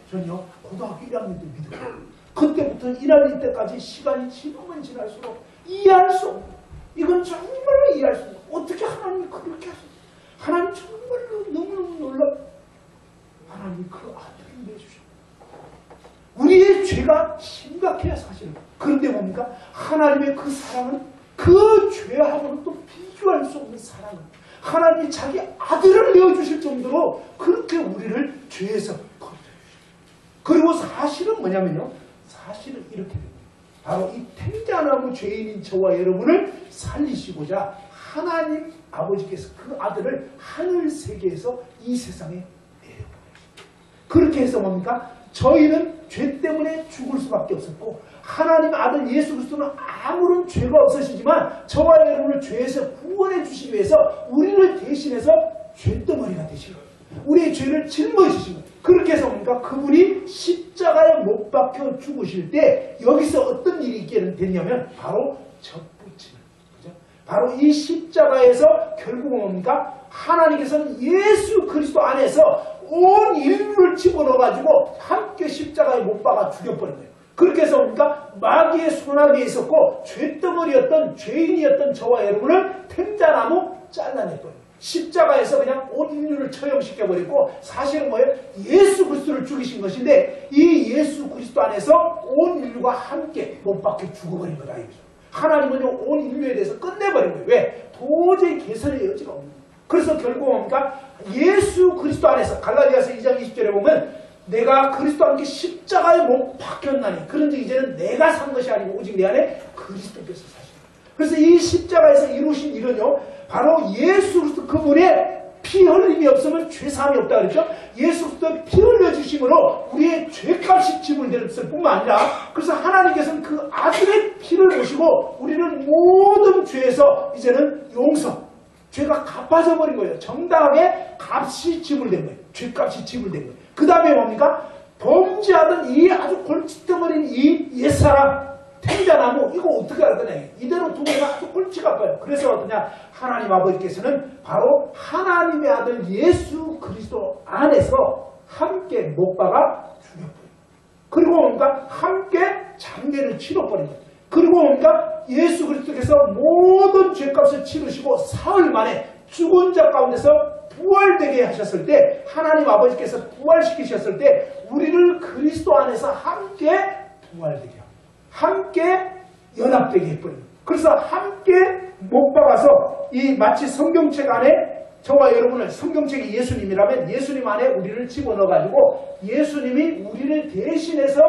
전요 고등학교 1학년 때 믿어요. 그때부터 1학년 때까지 시간이 지나면 지날수록 이해할 수 없는 이건 정말로 이해할 수 없는 어떻게 하나님이 그렇게 하셨어요. 하나님 정말로 너무너무 놀라 하나님이 그 아들을 내주셨어요. 우리의 죄가 심각해요 사실은. 그런데 뭡니까? 하나님의 그 사랑은 그 죄하고는 또 비교할 수 없는 사랑은 하나님이 자기 아들을 내어주실 정도로 그렇게 우리를 죄에서 건져주십니다. 그리고 사실은 뭐냐면요. 사실은 이렇게 됩니다. 바로 이 탱자나무 죄인인 저와 여러분을 살리시고자 하나님 아버지께서 그 아들을 하늘 세계에서 이 세상에 내려보내십니다. 그렇게 해서 뭡니까? 저희는 죄 때문에 죽을 수밖에 없었고 하나님 아들 예수 그리스도는 아무런 죄가 없으시지만 저와 여러분을 죄에서 구원해 주시기 위해서 우리를 대신해서 죄덩어리가 되신 거예요. 우리의 죄를 짊어지신 거예요. 그렇게 해서 뭡니까? 그분이 십자가에 못 박혀 죽으실 때 여기서 어떤 일이 있게 됐냐면 바로 접붙임. 그죠? 바로 이 십자가에서 결국은 뭡니까? 하나님께서는 예수 그리스도 안에서 온 인류를 집어넣어가지고 함께 십자가에 못 박아 죽여버린 거예요. 그렇게 해서 그러니까 마귀의 손아귀에 있었고 죄덩어리였던 죄인이었던 저와 여러분을 텐자나무 잘라내버려요. 십자가에서 그냥 온 인류를 처형시켜버리고 사실은 뭐예요? 예수 그리스도를 죽이신 것인데 이 예수 그리스도 안에서 온 인류가 함께 못 박혀 죽어버린 거다. 이거죠. 하나님은 온 인류에 대해서 끝내버린 거예요. 왜? 도저히 개선의 여지가 없는 거예요. 그래서 결국 뭡니까? 예수 그리스도 안에서 갈라디아서 2장 20절에 보면 내가 그리스도와 함께 십자가에 못 박혔나니 그런즉 이제는 내가 산 것이 아니고 오직 내 안에 그리스도께서 사시는 거예요. 그래서 이 십자가에서 이루신 일은요 바로 예수 그리스도 그분의 피 흘림이 없으면 죄사함이 없다 그랬죠. 예수 그리스도의 피 흘려주심으로 우리의 죄값이 지불됐을 뿐만 아니라 그래서 하나님께서는 그 아들의 피를 보시고 우리는 모든 죄에서 이제는 용서 죄가 갚아져 버린 거예요. 정당하게 값이 지불된 거예요. 죄값이 지불된 거예요. 그 다음에 뭡니까? 범죄하던 이 아주 골칫덩어린 이 옛사람 텐자나무 이거 어떻게 할 거냐. 이대로 두고가 아주 골치가 아파요. 그래서 어떠냐. 하나님 아버지께서는 바로 하나님의 아들 예수 그리스도 안에서 함께 못 박아 죽여버려요. 그리고 뭡니까? 함께 장례를 치러버린 거예요. 그리고 뭡니까? 예수 그리스도께서 모든 죄값을 치르시고 사흘 만에 죽은 자 가운데서 부활되게 하셨을 때 하나님 아버지께서 부활시키셨을 때 우리를 그리스도 안에서 함께 부활되게 하고 함께 연합되게 해버립니다. 그래서 함께 못 박아서 이 마치 성경책 안에 저와 여러분을 성경책이 예수님이라면 예수님 안에 우리를 집어넣어가지고 예수님이 우리를 대신해서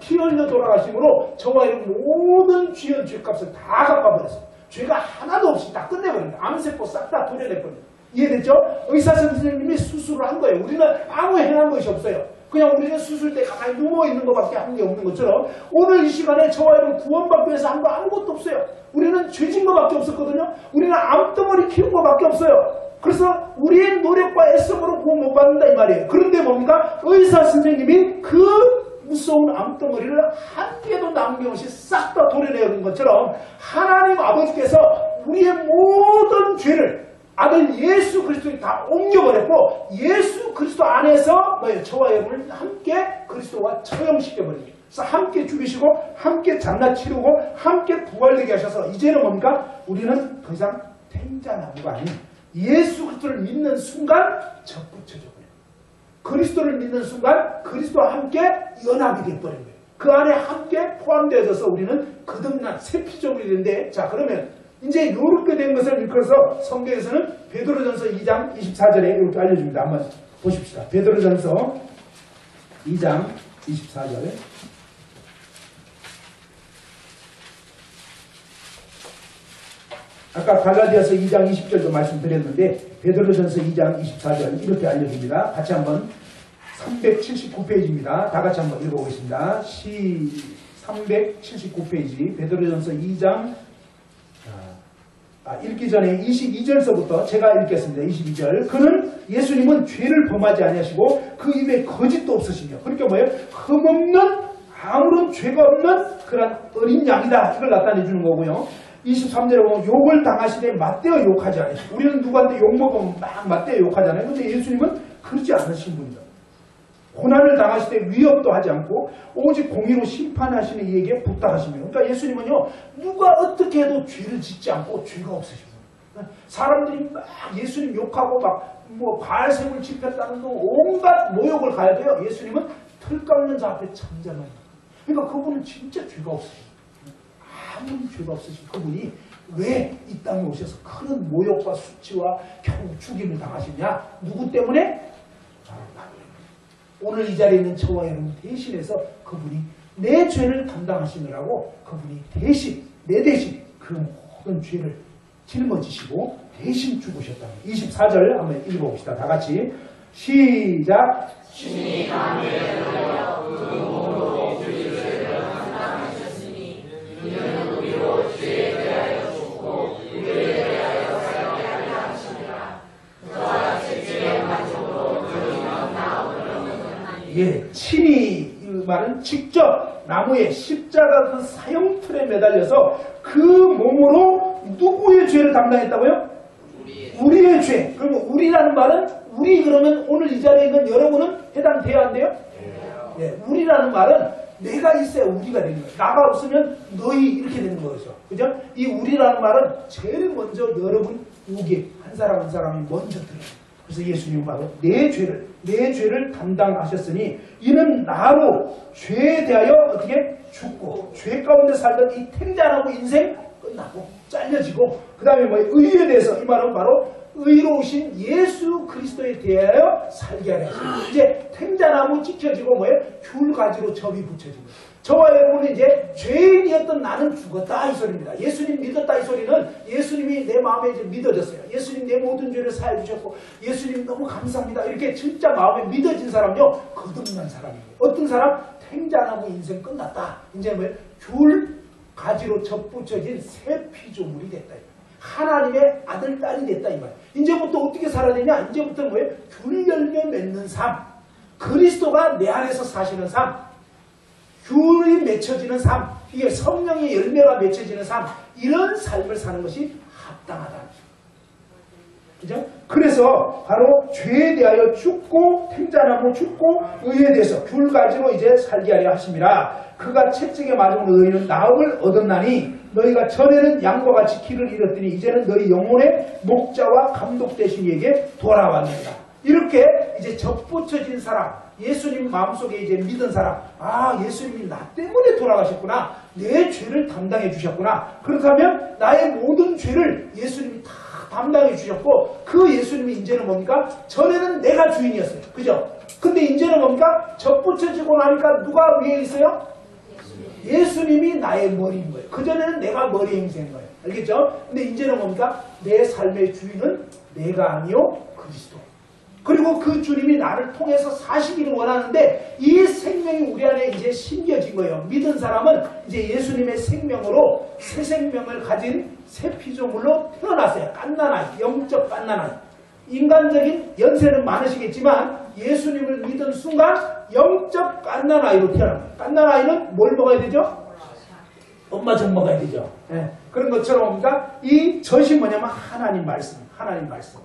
피 흘려 돌아가심으로 저와 여러분 모든 죄의 죄값을 다 갚아버렸어요. 죄가 하나도 없이 다 끝내버립니다. 암세포 싹 다 도려내버립니다. 이해됐죠? 의사 선생님이 수술을 한 거예요. 우리는 아무 행한 것이 없어요. 그냥 우리는 수술 때 가만히 누워있는 것밖에 한 게 없는 것처럼 오늘 이 시간에 저와 여러분 구원받기 위해서 한 거 아무것도 없어요. 우리는 죄진 것밖에 없었거든요. 우리는 암덩어리 키운 것밖에 없어요. 그래서 우리의 노력과 애씀으로 구원 못 받는다 이 말이에요. 그런데 뭡니까? 의사 선생님이 그 무서운 암덩어리를 한 개도 남김없이 싹 다 도려내는 것처럼 하나님 아버지께서 우리의 모든 죄를 아들 예수 그리스도에 다 옮겨버렸고 예수 그리스도 안에서 뭐예요? 저와 여러분을 함께 그리스도와 처형시켜버립니다. 그래서 함께 죽이시고 함께 장난치르고 함께 부활되게 하셔서 이제는 뭡니까? 우리는 더 이상 텐자나무가 아닌 예수 그리스도를 믿는 순간 접붙여져 버려요. 그리스도를 믿는 순간 그리스도와 함께 연합이 되어버린 거예요. 그 안에 함께 포함되어져서 우리는 거듭난 새 피조물이 되는데 자 그러면 이제 이렇게 된 것을 일컬어서 성경에서는 베드로전서 2장 24절에 이렇게 알려줍니다. 한번 보십시다. 베드로전서 2장 24절 아까 갈라디아서 2장 20절도 말씀드렸는데 베드로전서 2장 24절 이렇게 알려줍니다. 같이 한번 379페이지입니다. 다 같이 한번 읽어보겠습니다. 379페이지 베드로전서 2장 읽기 전에 22절서부터 제가 읽겠습니다. 22절 그는 예수님은 죄를 범하지 아니하시고 그 입에 거짓도 없으시며 그러니까 뭐예요? 흠없는 아무런 죄가 없는 그런 어린 양이다. 이걸 나타내 주는 거고요. 23절에 보면 욕을 당하시되 맞대어 욕하지 않으시고 우리는 누구한테 욕먹으면 막 맞대어 욕하잖아요. 근데 예수님은 그러지 않으신 분이다. 고난을 당하시되 위협도 하지 않고 오직 공의로 심판하시는 이에게 부탁하시며 그러니까 예수님은요 누가 어떻게 해도 죄를 짓지 않고 죄가 없으십니다. 사람들이 막 예수님 욕하고 막 뭐 바알셈을 집혔다는 둥 온갖 모욕을 가해도요 예수님은 털 깎는 자 앞에 잠잠합니다. 그러니까 그분은 진짜 죄가 없으십니다. 아무런 죄가 없으신 그분이 왜 이 땅에 오셔서 큰 모욕과 수치와 겨우 죽임을 당하시냐? 누구 때문에? 오늘 이 자리에 있는 저와 여러분 대신해서 그분이 내 죄를 담당하시느라고 그분이 대신 내 대신 그 모든 죄를 짊어지시고 대신 죽으셨다는 24절 한번 읽어봅시다. 다 같이 시작. 주님이 만유에 들려 그 몸으로 우리 죄를 담당하셨으니 이는 우리로 죄에 대하여 죽고 의에 대하여 살게 하려 하시니라. 그와 같이 죄의 만족으로 우리는 나오려는 예, 친히 이 말은 직접 나무에 십자가 그 사형틀에 매달려서 그 몸으로 누구의 죄를 담당했다고요? 우리의 죄. 그러면 우리라는 말은 우리 그러면 오늘 이 자리에 있는 여러분은 해당돼야 안 돼요? 네, 우리라는 말은 내가 있어야 우리가 되는 거예요. 나가 없으면 너희 이렇게 되는 거죠. 그죠? 이 우리라는 말은 제일 먼저 여러분 우기 한 사람 한 사람이 먼저 들어요. 그래서 예수님은 바로 내 죄를 담당하셨으니 이는 나로 죄에 대하여 어떻게 죽고 죄 가운데 살던 이 탱자나무 인생 끝나고 잘려지고 그 다음에 뭐 의에 대해서 이 말은 바로 의로우신 예수 그리스도에 대하여 살게 하려 하십니다. 이제 탱자나무 찍혀지고 뭐예요? 귤가지로 접이 붙여지고 저와 여러분은 이제 죄인이었던 나는 죽었다 이 소리입니다. 예수님 믿었다 이 소리는 예수님이 내 마음에 이제 믿어졌어요. 예수님 내 모든 죄를 사해 주셨고 예수님 너무 감사합니다. 이렇게 진짜 마음에 믿어진 사람요 거듭난 사람이에요. 어떤 사람? 탱자나무 인생 끝났다. 이제 뭐예요? 귤가지로 접붙여진 새 피조물이 됐다. 하나님의 아들, 딸이 됐다 이 말. 이제부터 어떻게 살아야 되냐? 이제부터 뭐예요? 귤 열매 맺는 삶. 그리스도가 내 안에서 사시는 삶. 귤이 맺혀지는 삶. 이게 성령의 열매가 맺혀지는 삶. 이런 삶을 사는 것이 합당하다. 그죠? 그래서 바로 죄에 대하여 죽고 탱자나무 죽고 의에 대해서 귤가지로 이제 살게 하려 하심이라. 그가 채찍에 맞은 의인은 나음을 얻었나니 너희가 전에는 양과 같이 길을 잃었더니 이제는 너희 영혼의 목자와 감독 되신 이에게 돌아왔느니라. 이렇게 이제 접붙여진 사람, 예수님 마음속에 이제 믿은 사람, 아 예수님이 나 때문에 돌아가셨구나, 내 죄를 담당해 주셨구나. 그렇다면 나의 모든 죄를 예수님이 다 담당해 주셨고 그 예수님이 이제는 뭡니까? 전에는 내가 주인이었어요. 그죠? 근데 이제는 뭡니까? 접붙여지고 나니까 누가 위에 있어요? 예수님이 나의 머리인 거예요. 그전에는 내가 머리 행세인 거예요. 알겠죠? 근데 이제는 뭡니까? 내 삶의 주인은 내가 아니요 그리스도. 그리고 그 주님이 나를 통해서 사시기를 원하는데 이 생명이 우리 안에 이제 심겨진 거예요. 믿은 사람은 이제 예수님의 생명으로 새 생명을 가진 새 피조물로 태어났어요. 갓난아이, 영적 갓난아이. 인간적인 연세는 많으시겠지만 예수님을 믿은 순간 영적 갓난아이로 태어납니다. 갓난아이는 뭘 먹어야 되죠? 엄마 젖 먹어야 되죠. 네. 그런 것처럼 뭡니까? 이 젖이 뭐냐면 하나님 말씀. 하나님 말씀.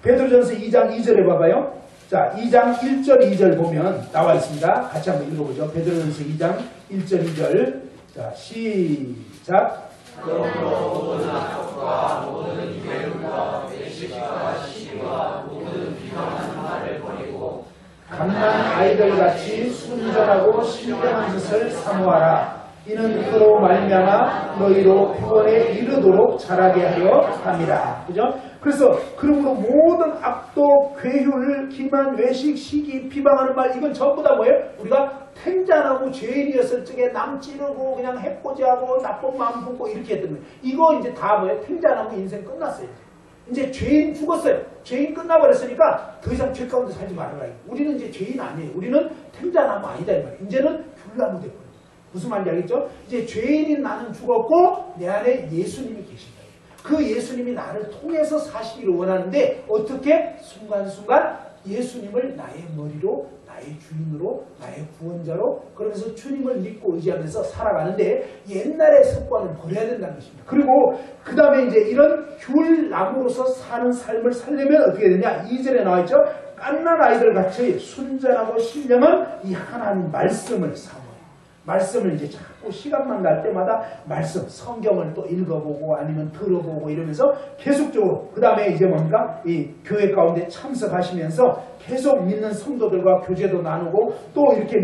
베드로전서 2장 2절에 봐봐요. 자, 2장 1절 2절 보면 나와 있습니다. 같이 한번 읽어보죠. 베드로전서 2장 1절 2절. 자, 시작. 그러므로 모든 악독과 모든 이별과 외식과 시기와 모든 비방하는 말을 버리고 갓난 아이들같이 순전하고 신령한 짓을 사모하라. 이는 그로 말미암아 너희로 구원에 이르도록 자라게 하려 함이라. 그죠? 그래서 그러므로 모든 악독, 괴휼, 기만, 외식, 시기, 비방하는 말 이건 전부 다 뭐예요? 우리가 탱자나고 죄인이었을 적에 남 찌르고 그냥 해코지하고 나쁜 마음 품고 이렇게 했던 거예요. 이거 이제 다 뭐예요? 탱자나고 인생 끝났어요. 이제 죄인 죽었어요. 죄인 끝나버렸으니까 더 이상 죄 가운데 살지 말아라. 우리는 이제 죄인 아니에요. 우리는 탱자나무 아니다 이 말이에요. 이제는 귤나무 됐거든요. 무슨 말인지 알겠죠? 이제 죄인인 나는 죽었고 내 안에 예수님이 계신다. 그 예수님이 나를 통해서 사시기를 원하는데 어떻게? 순간순간 예수님을 나의 머리로, 나의 주인으로, 나의 구원자로 그러면서 주님을 믿고 의지하면서 살아가는데 옛날의 습관을 버려야 된다는 것입니다. 그리고 그 다음에 이제 이런 귤나무로서 사는 삶을 살려면 어떻게 되냐? 2절에 나와있죠? 갓난 아이들 같이 순전하고 신령한 이 하나님 말씀을 사모해요. 말씀을 이제 자꾸 시간만 날 때마다 말씀, 성경을 또 읽어보고 아니면 들어보고 이러면서 계속적으로 그 다음에 이제 뭡니까? 이 교회 가운데 참석하시면서 계속 믿는 성도들과 교제도 나누고 또 이렇게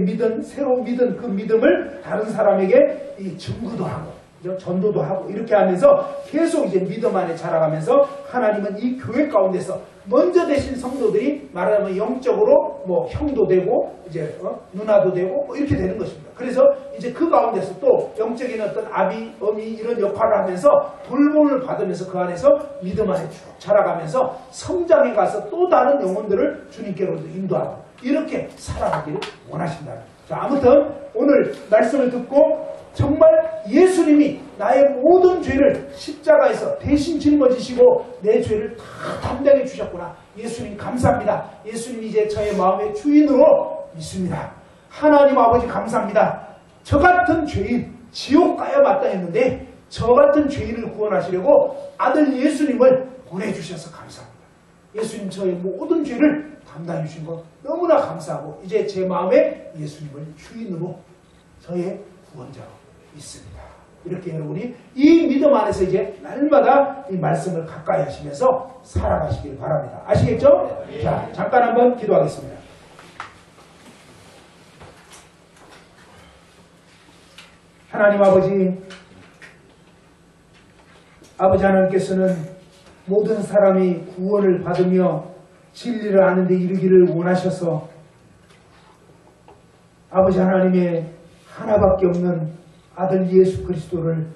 새로 믿은 그 믿음을 다른 사람에게 이 증거도 하고 전도도 하고 이렇게 하면서 계속 이제 믿음 안에 자라가면서 하나님은 이 교회 가운데서 먼저 되신 성도들이 말하자면 영적으로 뭐 형도 되고 이제 누나도 되고 뭐 이렇게 되는 것입니다. 그래서 이제 그 가운데서 또 영적인 어떤 아비, 어미 이런 역할을 하면서 돌봄을 받으면서 그 안에서 믿음 안에 쭉 자라가면서 성장해 가서 또 다른 영혼들을 주님께로도 인도하고 이렇게 살아가기를 원하신다. 자, 아무튼 오늘 말씀을 듣고 정말 예수님이 나의 모든 죄를 십자가에서 대신 짊어지시고 내 죄를 다 담당해 주셨구나. 예수님 감사합니다. 예수님이 이제 저의 마음의 주인으로 믿습니다. 하나님 아버지 감사합니다. 저 같은 죄인 지옥 가야 마땅했는데 저 같은 죄인을 구원하시려고 아들 예수님을 보내주셔서 감사합니다. 예수님 저의 모든 죄를 담당해 주신 것 너무나 감사하고 이제 제 마음에 예수님을 주인으로 저의 구원자로 믿습니다. 이렇게 여러분이 이 믿음 안에서 이제 날마다 이 말씀을 가까이 하시면서 살아가시길 바랍니다. 아시겠죠? 자, 잠깐 한번 기도하겠습니다. 하나님 아버지 하나님께서는 모든 사람이 구원을 받으며 진리를 아는 데 이르기를 원하셔서 아버지 하나님의 하나밖에 없는 아들 예수 그리스도를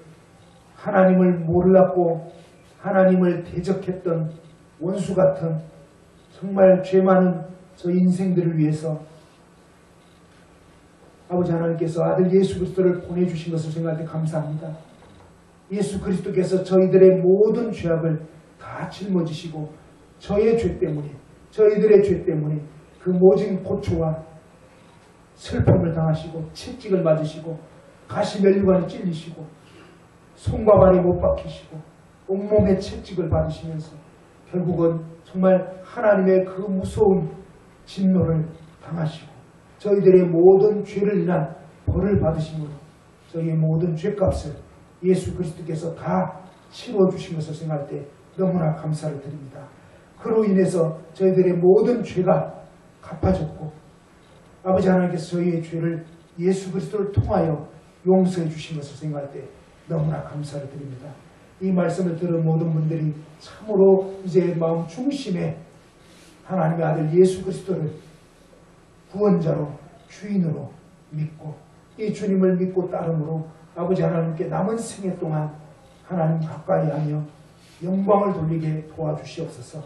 하나님을 몰랐고 하나님을 대적했던 원수 같은 정말 죄 많은 저 인생들을 위해서 아버지 하나님께서 아들 예수 그리스도를 보내주신 것을 생각할 때 감사합니다. 예수 그리스도께서 저희들의 모든 죄악을 다 짊어지시고 저희의 죄 때문에 저희들의 죄 때문에 그 모진 고초와 슬픔을 당하시고 채찍을 맞으시고 가시면류관에 찔리시고 손과 발에 못 박히시고 온몸에 채찍을 받으시면서 결국은 정말 하나님의 그 무서운 진노를 당하시고 저희들의 모든 죄를 인한 벌을 받으심으로 저희의 모든 죄값을 예수 그리스도께서 다 치러주신 것을 생각할 때 너무나 감사를 드립니다. 그로 인해서 저희들의 모든 죄가 갚아졌고 아버지 하나님께서 저희의 죄를 예수 그리스도를 통하여 용서해 주신 것을 생각할 때 너무나 감사를 드립니다. 이 말씀을 들은 모든 분들이 참으로 이제 마음 중심에 하나님의 아들 예수 그리스도를 구원자로 주인으로 믿고 이 주님을 믿고 따름으로 아버지 하나님께 남은 생애 동안 하나님 가까이 하며 영광을 돌리게 도와주시옵소서.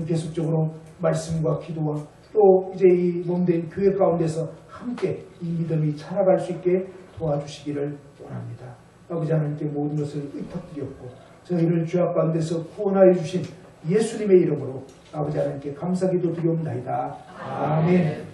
계속적으로 말씀과 기도와 또 이제 이 몸된 교회 가운데서 함께 이 믿음이 자라갈 수 있게 도와주시기를 원합니다. 아버지 하나님께 모든 것을 의탁드렸고 저희를 죄악 가운데서 구원하여 주신 예수님의 이름으로 아버지 하나님께 감사기도 드리옵나이다. 아멘.